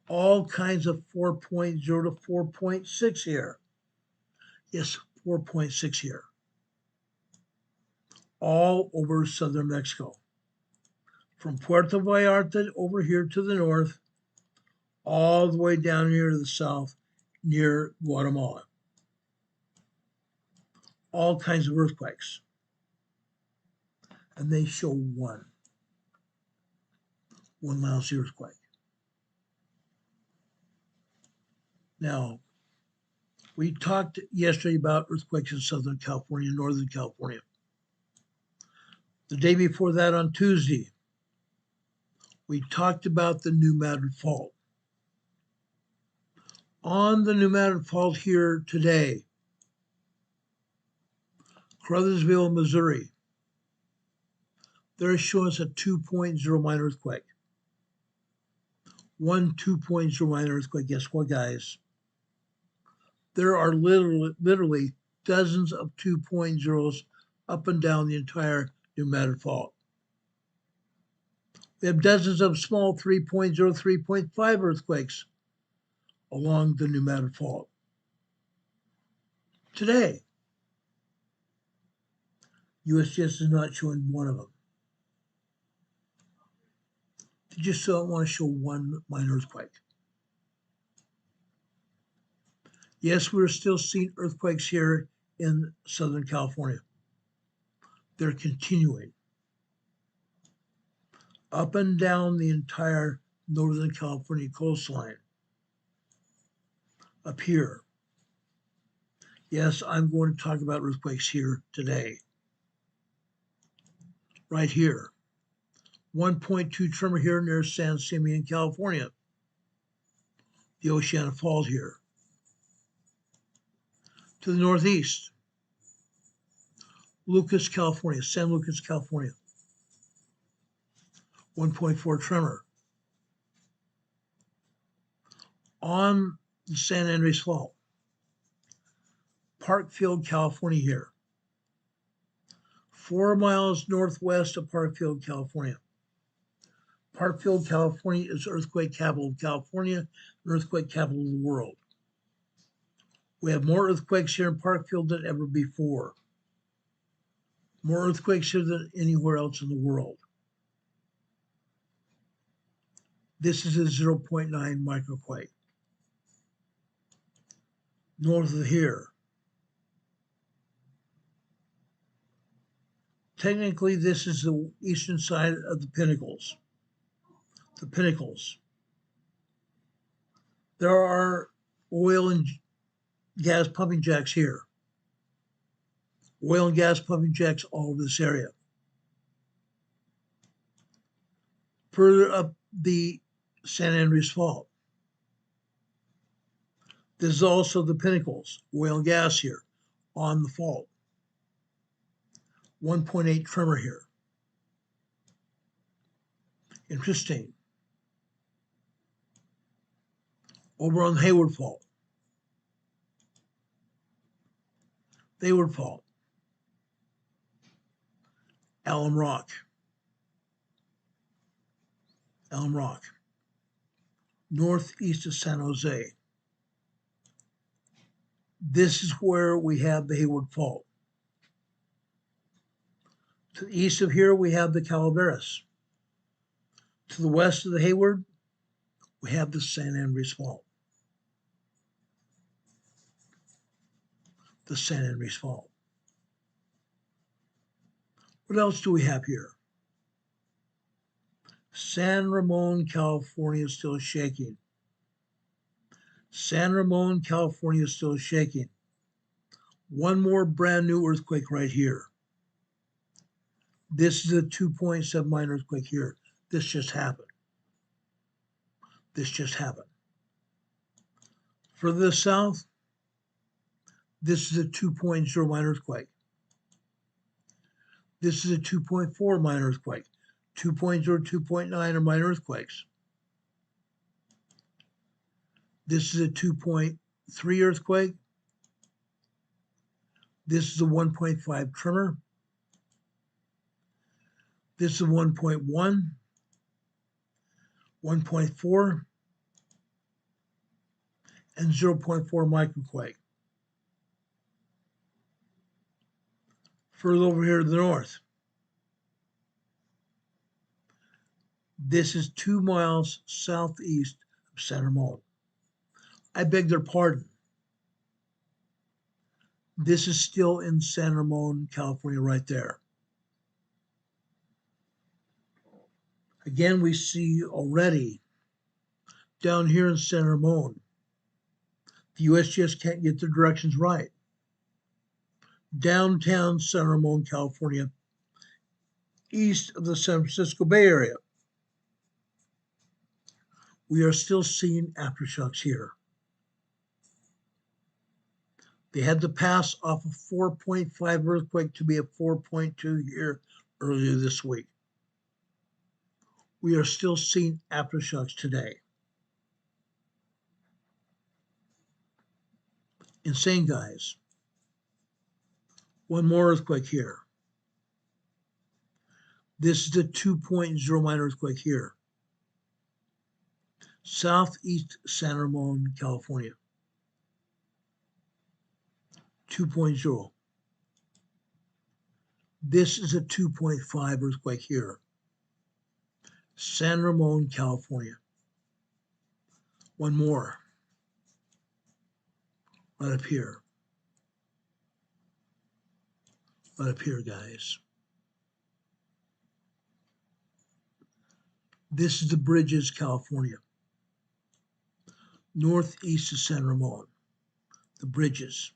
All kinds of 4.0 to 4.6 here. Yes, 4.6 here. All over southern Mexico. From Puerto Vallarta over here to the north, all the way down here to the south near Guatemala. All kinds of earthquakes. And they show one lousy earthquake. Now, we talked yesterday about earthquakes in Southern California, Northern California. The day before that, on Tuesday, we talked about the New Madrid Fault. On the New Madrid Fault here today, Caruthersville, Missouri, they're showing us a 2.0 minor earthquake. one 2.0 minor earthquake. Guess what, guys? There are literally dozens of 2.0s up and down the entire pneumatic fault. We have dozens of small 3.0, 3.5 earthquakes along the pneumatic fault. Today, USGS is not showing one of them. They just don't want to show one minor earthquake. Yes, we're still seeing earthquakes here in Southern California. They're continuing up and down the entire Northern California coastline. Up here. Yes, I'm going to talk about earthquakes here today. Right here. 1.2 tremor here near San Simeon, California. The Oceana Fault here. To the northeast, Lucas, California, San Lucas, California. 1.4 tremor. On the San Andreas Fault, Parkfield, California here. 4 miles northwest of Parkfield, California. Parkfield, California is earthquake capital of California, and earthquake capital of the world. We have more earthquakes here in Parkfield than ever before. More earthquakes here than anywhere else in the world. This is a 0.9 microquake. North of here. Technically, this is the eastern side of the Pinnacles. The Pinnacles. There are oil and gas pumping jacks here. Oil and gas pumping jacks all over this area. Further up the San Andreas Fault. This is also the Pinnacles, oil and gas here on the fault. 1.8 tremor here. Interesting. Over on the Hayward Fault. Hayward Fault. Alum Rock. Alum Rock. Northeast of San Jose. This is where we have the Hayward Fault. To the east of here, we have the Calaveras. To the west of the Hayward, we have the San Andreas Fault. The San Andreas Fault. What else do we have here? San Ramon, California is still shaking. San Ramon, California is still shaking. One more brand new earthquake right here. This is a 2.7 minor earthquake here. This just happened. This just happened. Further south, this is a 2.0 minor earthquake. This is a 2.4 minor earthquake. 2.0, 2.9 are minor earthquakes. This is a 2.3 earthquake. This is a 1.5 tremor. This is a 1.1, 1.4, and 0.4 microquake. Further over here to the north, this is 2 miles southeast of San Ramon. I beg their pardon. This is still in San Ramon, California, right there. Again, we see already down here in San Ramon, the USGS can't get their directions right. Downtown San Ramon, California, east of the San Francisco Bay Area, we are still seeing aftershocks here. They had to pass off a 4.5 earthquake to be a 4.2 here earlier this week. We are still seeing aftershocks today. Insane, guys. One more earthquake here. This is the 2.0 minor earthquake here. Southeast San Ramon, California. 2.0. This is a 2.5 earthquake here. San Ramon, California. One more. Right up here. Right up here, guys. This is the Bridges, California. Northeast of San Ramon. The Bridges.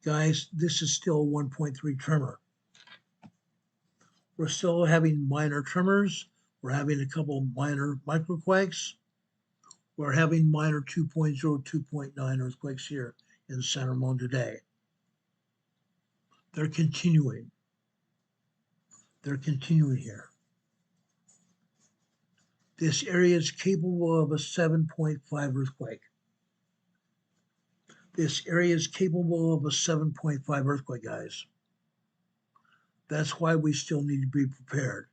Guys, this is still 1.3 tremor. We're still having minor tremors. We're having a couple minor microquakes. We're having minor 2.0, 2.9 earthquakes here in San Ramon today. They're continuing. They're continuing here. This area is capable of a 7.5 earthquake. This area is capable of a 7.5 earthquake, guys. That's why we still need to be prepared.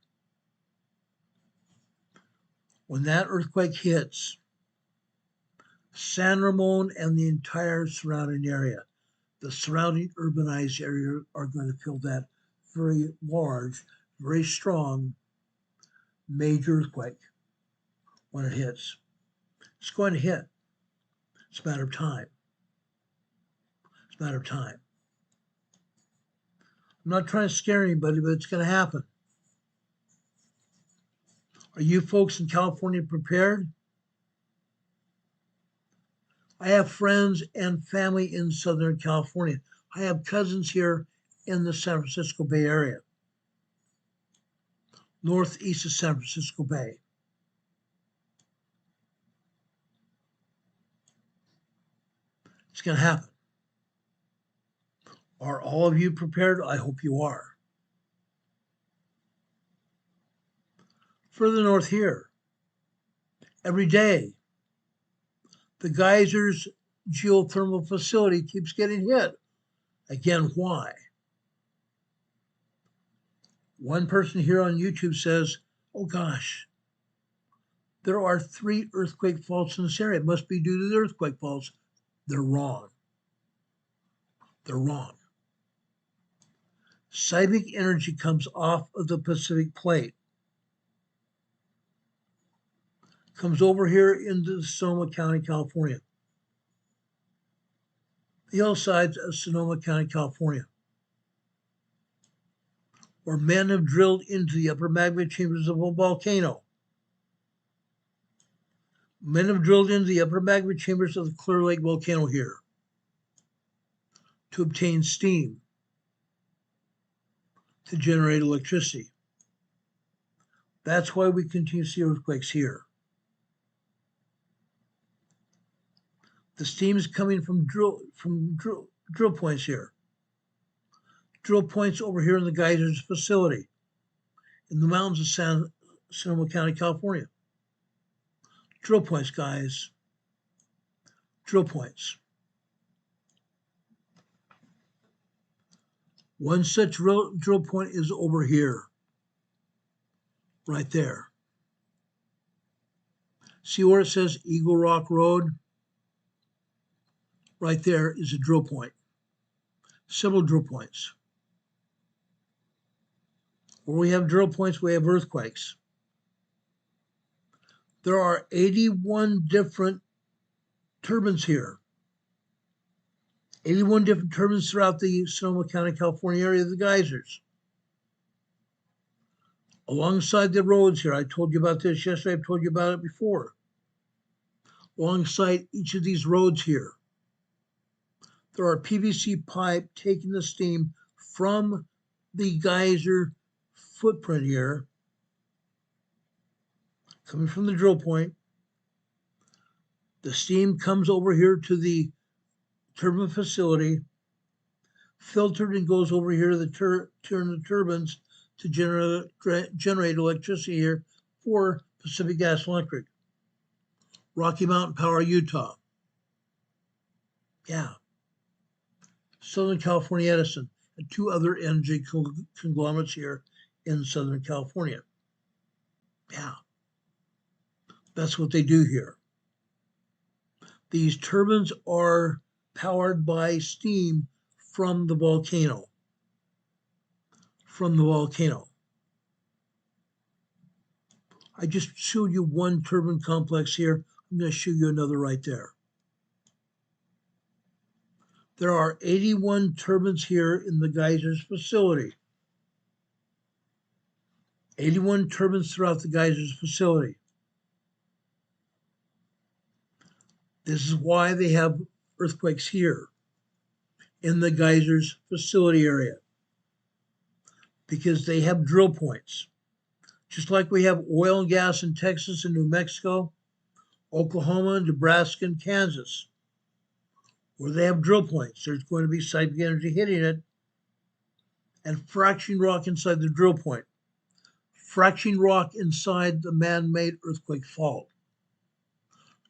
When that earthquake hits, San Ramon and the entire surrounding area, the surrounding urbanized area, are going to feel that very large, very strong, major earthquake when it hits. It's going to hit. It's a matter of time. It's a matter of time. I'm not trying to scare anybody, but it's going to happen. Are you folks in California prepared? I have friends and family in Southern California. I have cousins here in the San Francisco Bay Area, northeast of San Francisco Bay. It's going to happen. Are all of you prepared? I hope you are. Further north here, every day, the Geysers geothermal facility keeps getting hit. Again, why? One person here on YouTube says, oh gosh, there are 3 earthquake faults in this area. It must be due to the earthquake faults. They're wrong. They're wrong. Seismic energy comes off of the Pacific plate, comes over here into Sonoma County, California, the hillsides of Sonoma County, California, where men have drilled into the upper magma chambers of a volcano. Men have drilled into the upper magma chambers of the Clear Lake volcano here to obtain steam to generate electricity. That's why we continue to see earthquakes here. The steam is coming from drill points here. Drill points over here in the Geysers facility in the mountains of Sonoma County, California. Drill points, guys. Drill points. One such drill point is over here, right there. See where it says Eagle Rock Road? Right there is a drill point. Several drill points. Where we have drill points, we have earthquakes. There are 81 different turbines here. 81 different turbines throughout the Sonoma County, California area of the geysers. Alongside the roads here, I told you about this yesterday, I've told you about it before. Alongside each of these roads here, there are PVC pipe taking the steam from the geyser footprint here, coming from the drill point. The steam comes over here to the turbine facility, filtered, and goes over here to the turbines to generate electricity here for Pacific Gas and Electric, Rocky Mountain Power, Utah. Yeah. Southern California Edison and two other energy conglomerates here in Southern California. Yeah. That's what they do here. These turbines are powered by steam from the volcano. I just showed you one turbine complex here. I'm going to show you another right there. There are 81 turbines here in the geysers facility. 81 turbines throughout the geysers facility. This is why they have earthquakes here in the geysers facility area, because they have drill points. Just like we have oil and gas in Texas and New Mexico, Oklahoma, Nebraska, and Kansas, where they have drill points. There's going to be seismic energy hitting it and fracturing rock inside the drill point. Fracturing rock inside the man-made earthquake fault,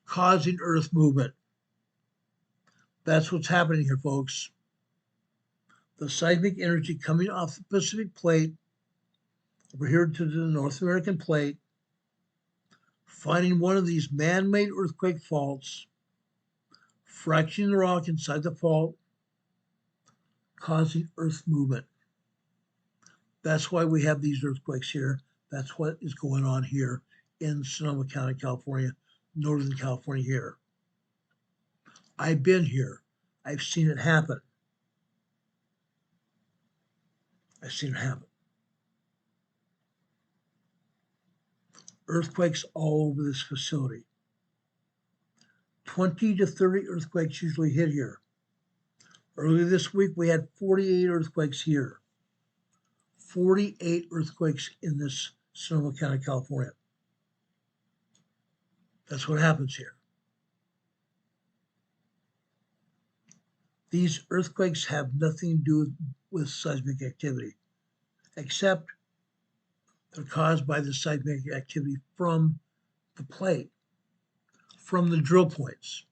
causing earth movement. That's what's happening here, folks. The seismic energy coming off the Pacific plate over here to the North American plate, finding one of these man-made earthquake faults, fracturing the rock inside the fault, causing earth movement. That's why we have these earthquakes here. That's what is going on here in Sonoma County, California, Northern California here. I've been here. I've seen it happen. I've seen it happen. Earthquakes all over this facility. 20 to 30 earthquakes usually hit here. Earlier this week, we had 48 earthquakes here. 48 earthquakes in this Sonoma County, California. That's what happens here. These earthquakes have nothing to do with seismic activity, except they're caused by the seismic activity from the plate, from the drill points.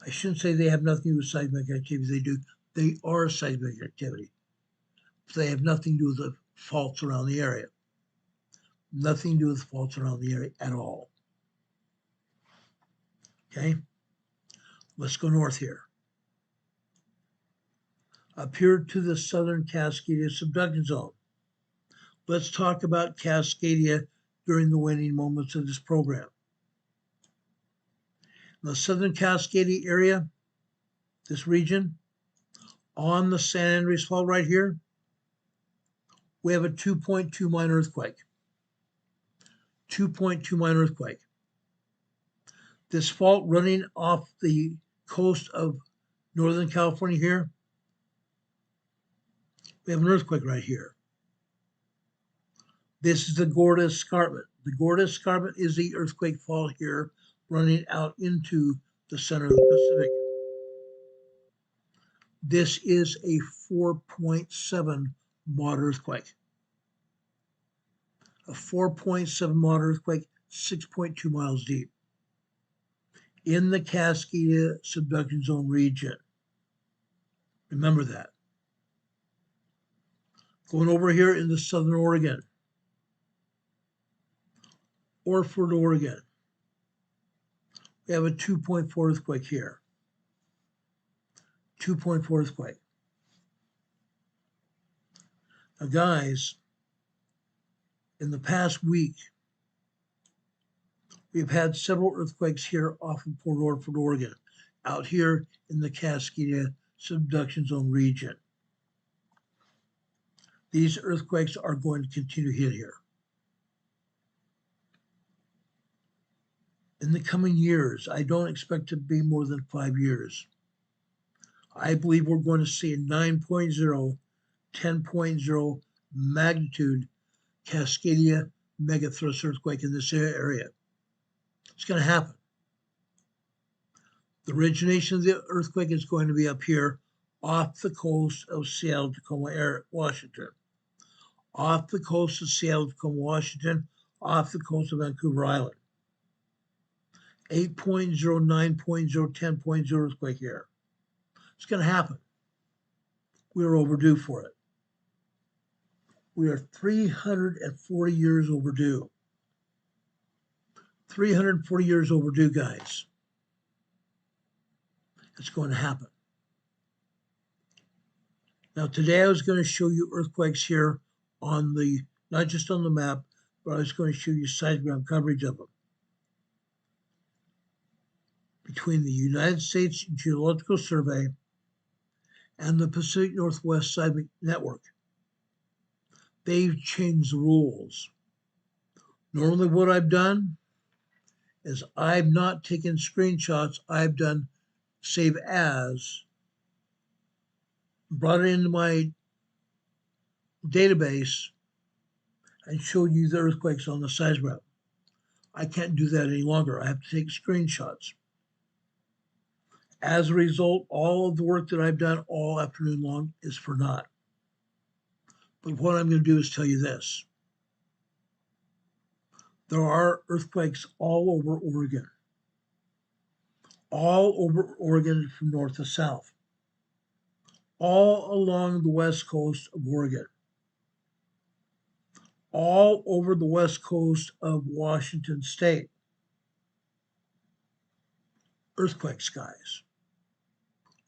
I shouldn't say they have nothing to do with seismic activity. They do. They are seismic activity. They have nothing to do with the faults around the area. Nothing to do with faults around the area at all. Okay, let's go north here. Up here to the southern Cascadia subduction zone. Let's talk about Cascadia during the waning moments of this program. In the southern Cascadia area, this region, on the San Andreas Fault right here, we have a 2.2 minor earthquake. 2.2 minor earthquake. This fault running off the coast of Northern California here, we have an earthquake right here. This is the Gorda Escarpment. The Gorda Escarpment is the earthquake fault here running out into the center of the Pacific. This is a 4.7 moderate earthquake. A 4.7 moderate earthquake, 6.2 miles deep, in the Cascadia subduction zone region. Remember that. Going over here into southern Oregon, Orford, Oregon, we have a 2.4 earthquake here. 2.4 earthquake. Now, guys, in the past week, we've had several earthquakes here off of Port Orford, Oregon, out here in the Cascadia subduction zone region. These earthquakes are going to continue to hit here. In the coming years, I don't expect to be more than 5 years. I believe we're going to see a 9.0, 10.0 magnitude Cascadia megathrust earthquake in this area. It's going to happen. The origination of the earthquake is going to be up here off the coast of Seattle, Tacoma, Washington. Off the coast of Seattle, Tacoma, Washington, off the coast of Vancouver Island. 8.0, 9.0, 10.0 earthquake here. It's going to happen. We're overdue for it. We are 340 years overdue. 340 years overdue, guys. It's going to happen. Now, today I was going to show you earthquakes here on the, not just on the map, but I was going to show you seismogram coverage of them. Between the United States Geological Survey and the Pacific Northwest Seismic Network, they've changed the rules. Normally what I've done is I've not taken screenshots. I've done save as, brought it into my database, and showed you the earthquakes on the seismograph. I can't do that any longer. I have to take screenshots. As a result, all of the work that I've done all afternoon long is for naught. But what I'm going to do is tell you this. There are earthquakes all over Oregon. All over Oregon from north to south. All along the west coast of Oregon. All over the west coast of Washington State. Earthquakes, guys.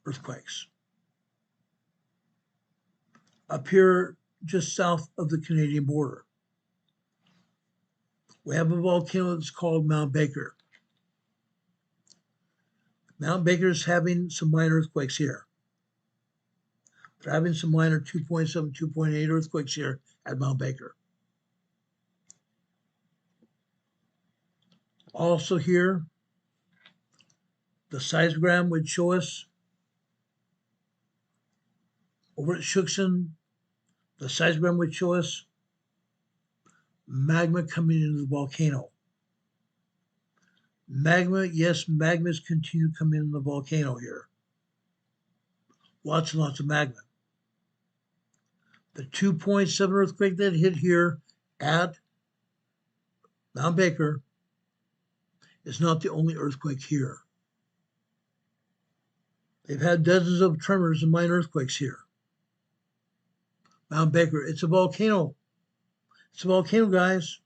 Earthquakes. Up here, just south of the Canadian border, we have a volcano that's called Mount Baker. Mount Baker is having some minor earthquakes here. They're having some minor 2.7, 2.8 earthquakes here at Mount Baker. Also here, the seismogram would show us over at Shuxon, the seismogram would show us magma coming into the volcano. Magma, yes, magmas continue to come into the volcano here. Lots and lots of magma. The 2.7 earthquake that hit here at Mount Baker is not the only earthquake here. They've had dozens of tremors and minor earthquakes here. Mount Baker, it's a volcano. It's a volcano, guys.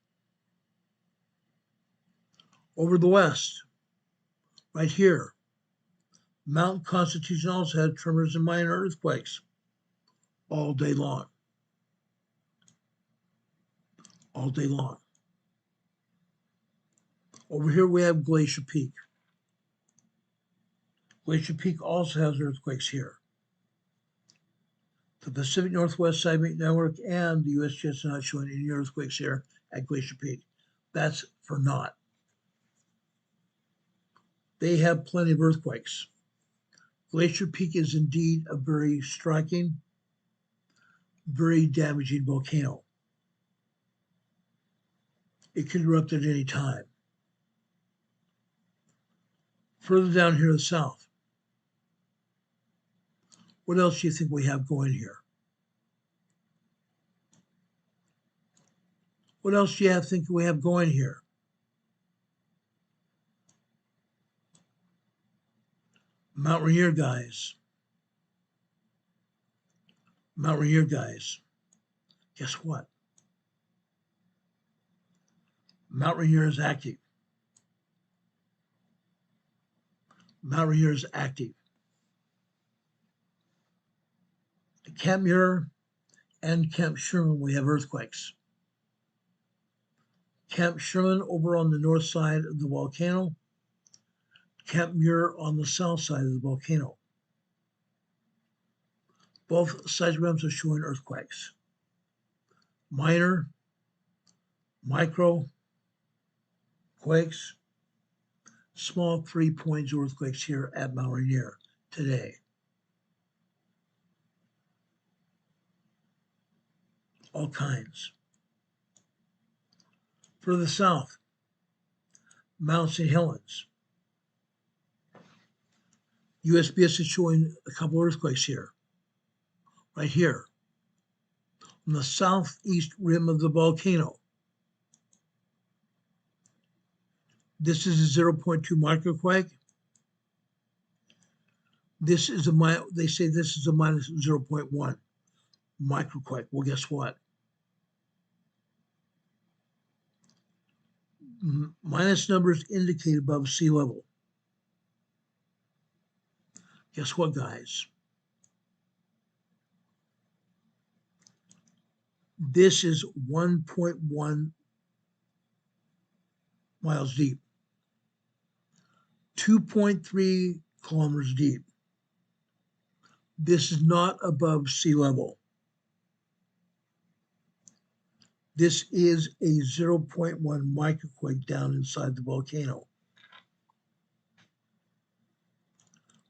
Over the west, right here, Mount Constitution also had tremors and minor earthquakes all day long. All day long. Over here we have Glacier Peak. Glacier Peak also has earthquakes here. The Pacific Northwest Seismic Network and the USGS are not showing any earthquakes here at Glacier Peak. That's for naught. They have plenty of earthquakes. Glacier Peak is indeed a very striking, very damaging volcano. It can erupt at any time. Further down here to the south, what else do you think we have going here? What else do you think we have going here? Mount Rainier, guys. Mount Rainier, guys. Guess what? Mount Rainier is active. Mount Rainier is active. At Camp Muir and Camp Sherman, we have earthquakes. Camp Sherman over on the north side of the volcano. Camp Muir on the south side of the volcano. Both seismograms are showing earthquakes. Minor, micro quakes, small 3.0 earthquakes here at Mount Rainier today. All kinds. Further south, Mount St. Helens. USGS is showing a couple of earthquakes here. Right here. On the southeast rim of the volcano. This is a 0.2 microquake. This is they say this is a minus 0.1 microquake. Well, guess what? Minus numbers indicate above sea level. Guess what, guys? This is 1.1 miles deep, 2.3 kilometers deep. This is not above sea level. This is a 0.1 microquake down inside the volcano.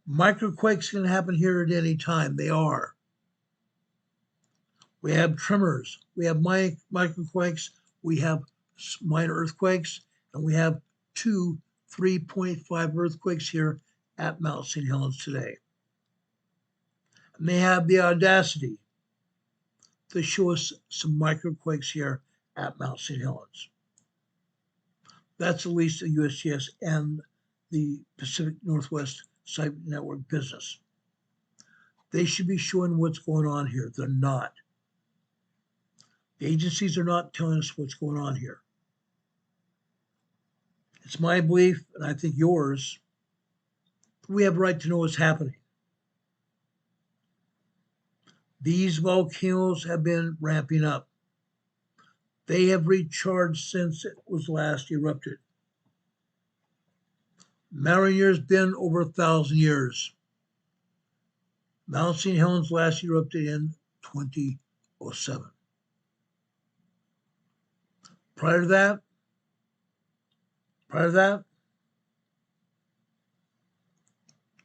Microquakes can happen here at any time. They are. We have tremors. We have microquakes. We have minor earthquakes. And we have 2 3.5 earthquakes here at Mount St. Helens today. And they have the audacity to show us some microquakes here at Mount St. Helens. That's at least the USGS and the Pacific Northwest Seismic Network business. They should be showing what's going on here. They're not. The agencies are not telling us what's going on here. It's my belief, and I think yours, we have a right to know what's happening. These volcanoes have been ramping up. They have recharged since it was last erupted. Mount Rainier's been over 1,000 years. Mount St. Helens last erupted in 2007. Prior to that,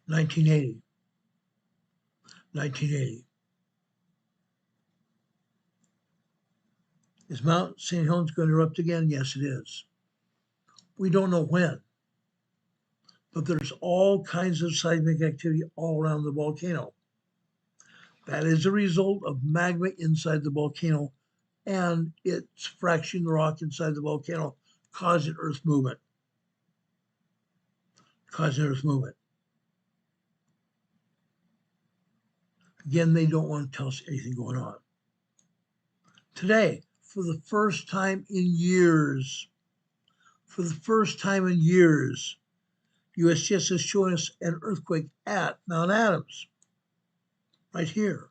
1980. Is Mount St. Helens going to erupt again? Yes, it is. We don't know when, but there's all kinds of seismic activity all around the volcano. That is a result of magma inside the volcano, and it's fracturing the rock inside the volcano, causing earth movement. Again, they don't want to tell us anything going on. Today, for the first time in years, USGS is showing us an earthquake at Mount Adams, right here.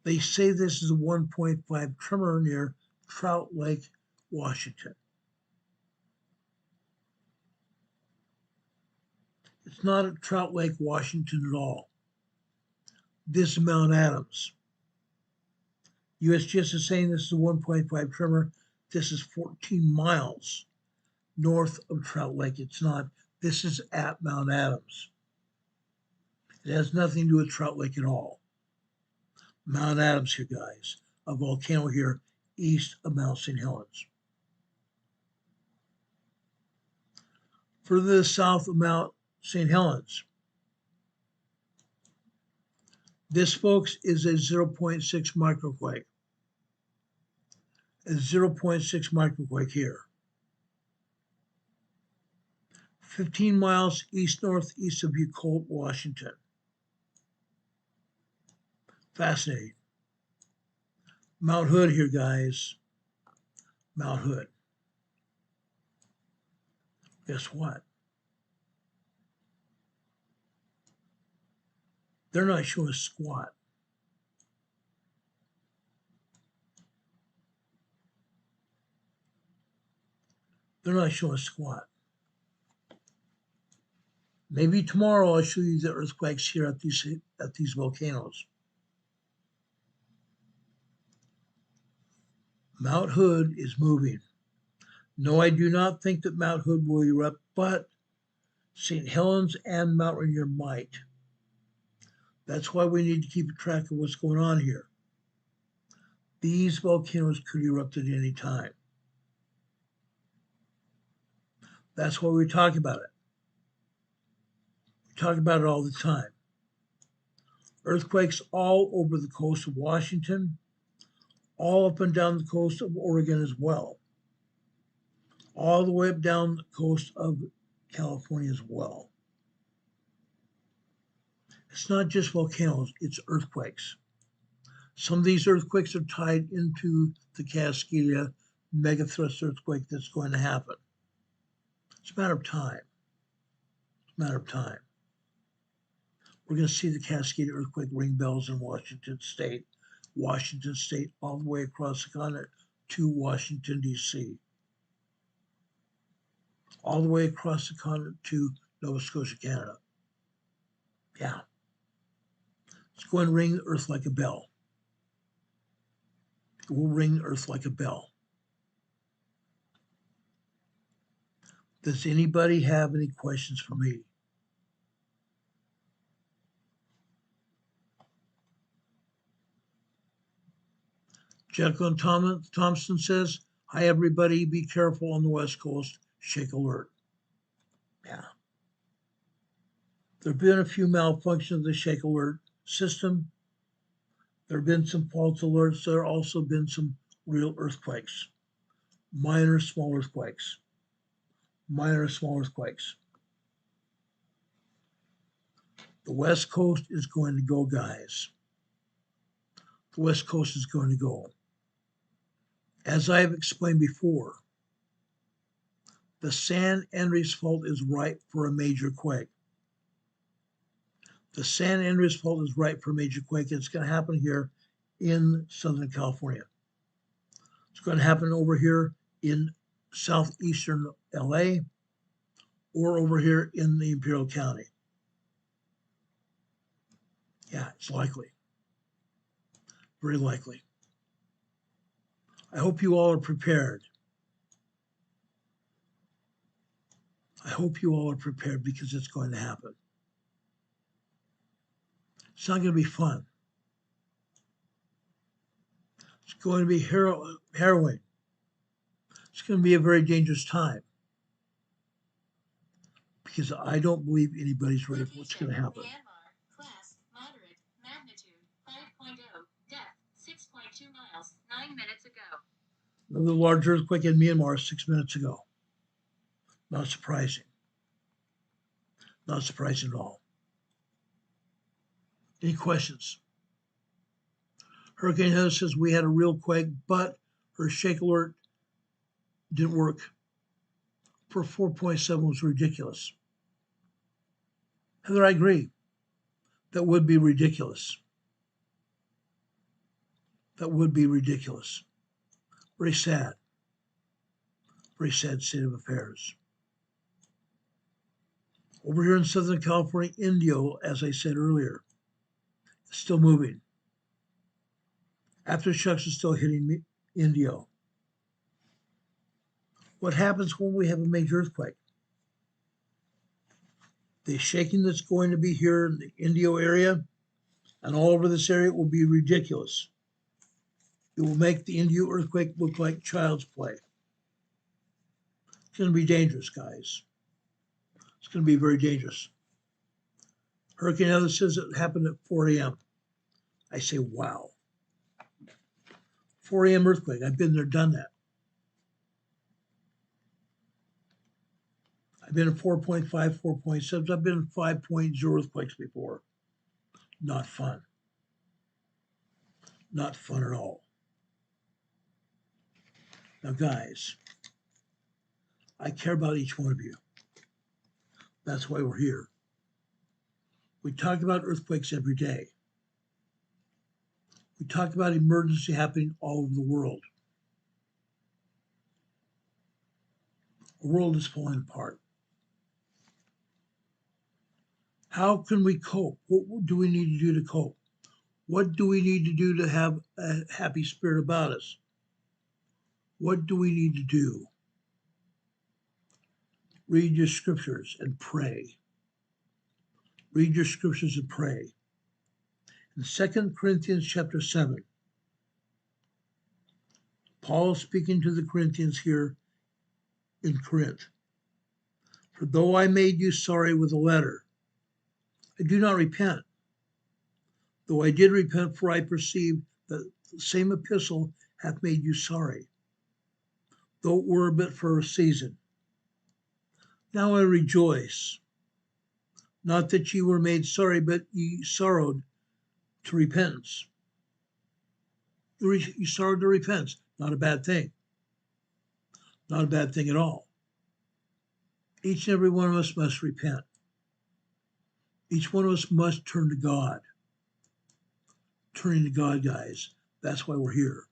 They say this is a 1.5 tremor near Trout Lake, Washington. It's not at Trout Lake, Washington at all. This is Mount Adams. USGS is saying this is a 1.5 tremor. This is 14 miles north of Trout Lake. It's not. This is at Mount Adams. It has nothing to do with Trout Lake at all. Mount Adams here, guys. A volcano here east of Mount St. Helens. Further south of Mount St. Helens. This, folks, is a 0.6 microquake. A 0.6 microquake here. 15 miles east-northeast of Bucol, Washington. Fascinating. Mount Hood here, guys. Mount Hood. Guess what? They're not showing us squat. They're not showing us squat. Maybe tomorrow I'll show you the earthquakes here at these volcanoes. Mount Hood is moving. No, I do not think that Mount Hood will erupt, but St. Helens and Mount Rainier might. That's why we need to keep track of what's going on here. These volcanoes could erupt at any time. That's why we talk about it. We talk about it all the time. Earthquakes all over the coast of Washington, all up and down the coast of Oregon as well, all the way up down the coast of California as well. It's not just volcanoes, it's earthquakes. Some of these earthquakes are tied into the Cascadia megathrust earthquake that's going to happen. It's a matter of time. It's a matter of time. We're going to see the Cascadia earthquake ring bells in Washington State, all the way across the continent to Washington, D.C., all the way across the continent to Nova Scotia, Canada. Yeah. It's going to ring the earth like a bell. It will ring the earth like a bell. Does anybody have any questions for me? Jacqueline Thompson says, hi, everybody. Be careful on the West Coast. Shake alert. Yeah. There have been a few malfunctions of the shake alert system. There have been some false alerts. There have also been some real earthquakes, minor, small earthquakes. Minor, small earthquakes. The West Coast is going to go, guys. The West Coast is going to go. As I have explained before, the San Andreas Fault is ripe for a major quake. The San Andreas Fault is ripe for a major quake. It's going to happen here in Southern California. It's going to happen over here in southeastern LA or over here in the Imperial County. Yeah, it's likely. Very likely. I hope you all are prepared. I hope you all are prepared because it's going to happen. It's not going to be fun. It's going to be harrowing. It's going to be a very dangerous time because I don't believe anybody's ready for what's going to happen. Class moderate magnitude 5.0 depth 6.2 miles 9 minutes ago. Another large earthquake in Myanmar 6 minutes ago. Not surprising. Not surprising at all. Any questions? Hurricane Heather says we had a real quake, but her shake alert didn't work. For 4.7 was ridiculous. Heather, I agree. That would be ridiculous. That would be ridiculous. Very sad. Very sad state of affairs. Over here in Southern California, Indio, as I said earlier, is still moving. Aftershocks are still hitting Indio. What happens when we have a major earthquake? The shaking that's going to be here in the Indio area and all over this area will be ridiculous. It will make the Indio earthquake look like child's play. It's going to be dangerous, guys. It's going to be very dangerous. Hurricane Heather says it happened at 4 a.m. I say, wow. 4 a.m. earthquake. I've been there, done that. I've been in 4.5, 4.7. I've been in 5.0 earthquakes before. Not fun. Not fun at all. Now, guys, I care about each one of you. That's why we're here. We talk about earthquakes every day. We talk about emergency happening all over the world. The world is falling apart. How can we cope? What do we need to do to cope? What do we need to do to have a happy spirit about us? What do we need to do? Read your scriptures and pray. Read your scriptures and pray. In 2 Corinthians chapter 7, Paul is speaking to the Corinthians here in Corinth. For though I made you sorry with a letter, I do not repent. Though I did repent, for I perceived that the same epistle hath made you sorry, though it were but for a season. Now I rejoice, not that ye were made sorry, but ye sorrowed to repentance. You sorrowed to repentance. Not a bad thing. Not a bad thing at all. Each and every one of us must repent. Each one of us must turn to God. Turning to God, guys. That's why we're here.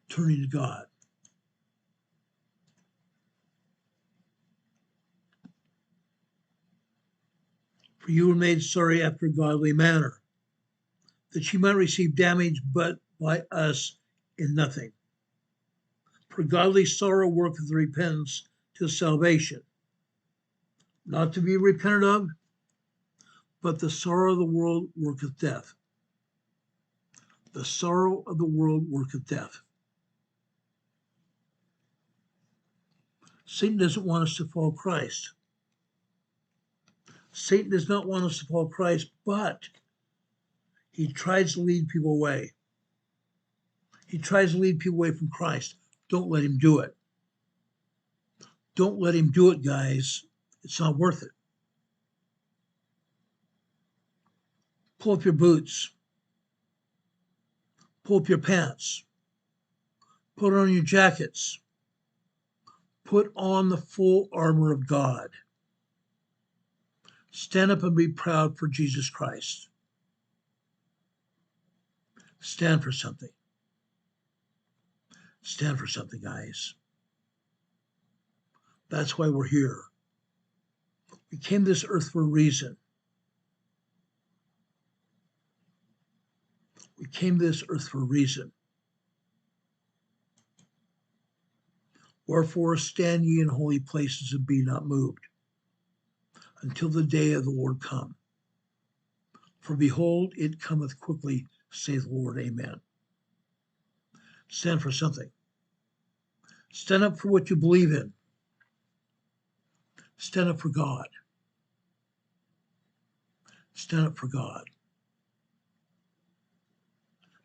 Turning to God. For you were made sorry after a godly manner, that ye might receive damage, but by us in nothing. For godly sorrow worketh repentance to salvation, not to be repented of, but the sorrow of the world worketh death. The sorrow of the world worketh death. Satan doesn't want us to follow Christ. Satan does not want us to follow Christ, but he tries to lead people away. He tries to lead people away from Christ. Don't let him do it. Don't let him do it, guys. It's not worth it. Pull up your boots. Pull up your pants. Put on your jackets. Put on the full armor of God. Stand up and be proud for Jesus Christ. Stand for something. Stand for something, guys. That's why we're here. We came to this earth for a reason. We came to this earth for a reason. Wherefore stand ye in holy places and be not moved, until the day of the Lord come. For behold, it cometh quickly, saith the Lord. Amen. Stand for something. Stand up for what you believe in. Stand up for God. Stand up for God.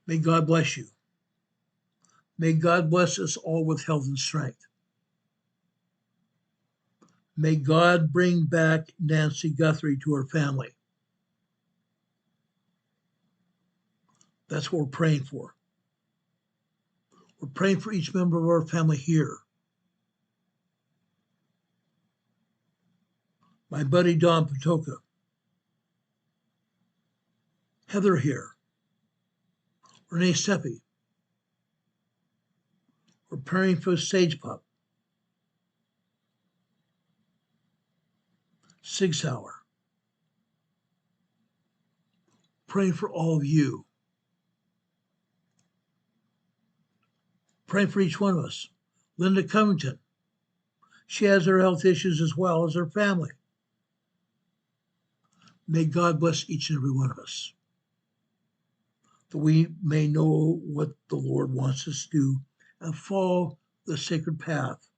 May God bless you. May God bless us all with health and strength. May God bring back Nancy Guthrie to her family. That's what we're praying for. We're praying for each member of our family here. My buddy Don Patoka. Heather here. Renee Seppi. We're praying for Sage Pup. Sig Sauer. Praying for all of you. Praying for each one of us. Linda Covington. She has her health issues as well as her family. May God bless each and every one of us, that we may know what the Lord wants us to do and follow the sacred path,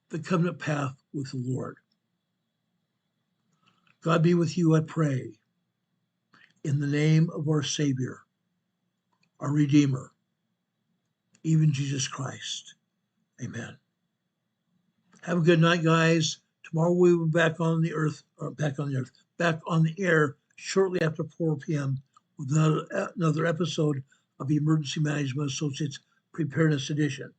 the covenant path with the Lord. God be with you, I pray, in the name of our Savior, our Redeemer, even Jesus Christ. Amen. Have a good night, guys. Tomorrow we will be back on the air shortly after 4 p.m. with another episode of Emergency Management Associates Preparedness Edition.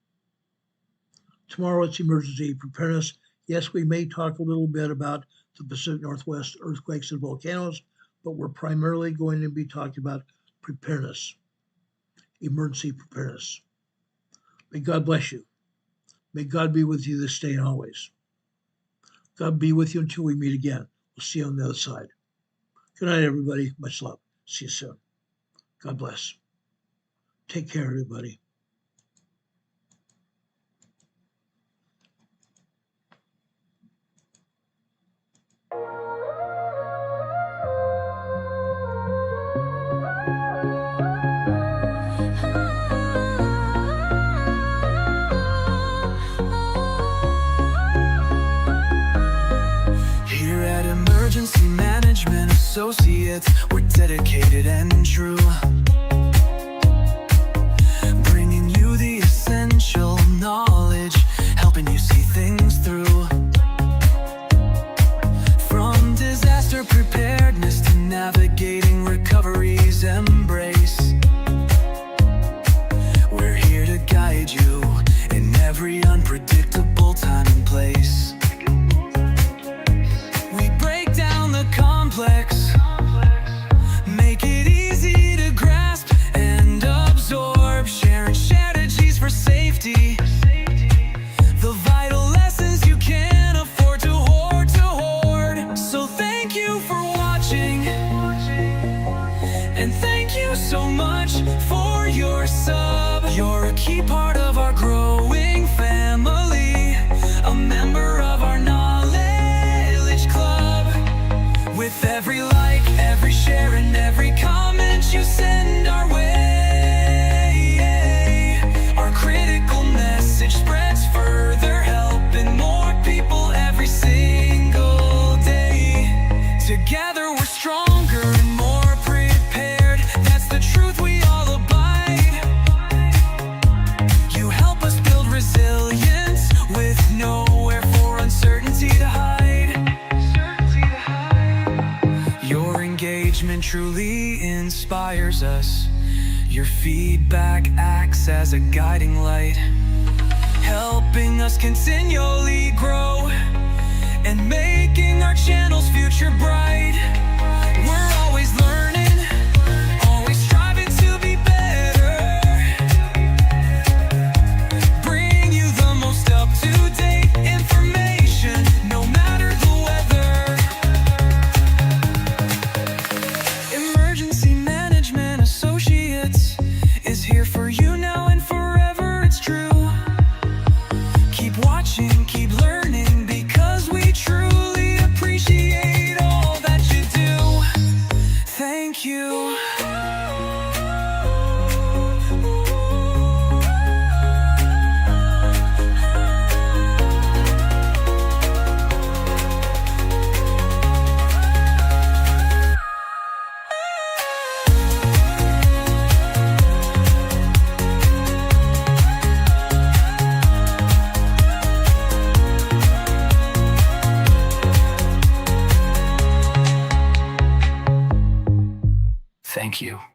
Tomorrow it's emergency preparedness. Yes, we may talk a little bit about the Pacific Northwest earthquakes and volcanoes, but we're primarily going to be talking about preparedness, emergency preparedness. May God bless you. May God be with you this day and always. God be with you until we meet again. We'll see you on the other side. Good night, everybody. Much love. See you soon. God bless. Take care, everybody. Emergency Management Associates, we're dedicated and true. so much for your sub. You're a key part of our growing family, a member of our knowledge club. With every like, every share, and every comment you send our way, our critical message spreads further, helping more people every single day. Together we're stronger and more prepared. That's the truth we all abide. You help us build resilience with nowhere for uncertainty to hide. Your engagement truly inspires us. Your feedback acts as a guiding light, helping us continually grow and making our channel's future bright. We're always learning, always striving to be better. Bring you the most up-to-date information, no matter the weather. Emergency Management Associates is here for you now and forever, it's true. Keep watching, keep learning, because we truly appreciate all that you do. Thank you. Thank you.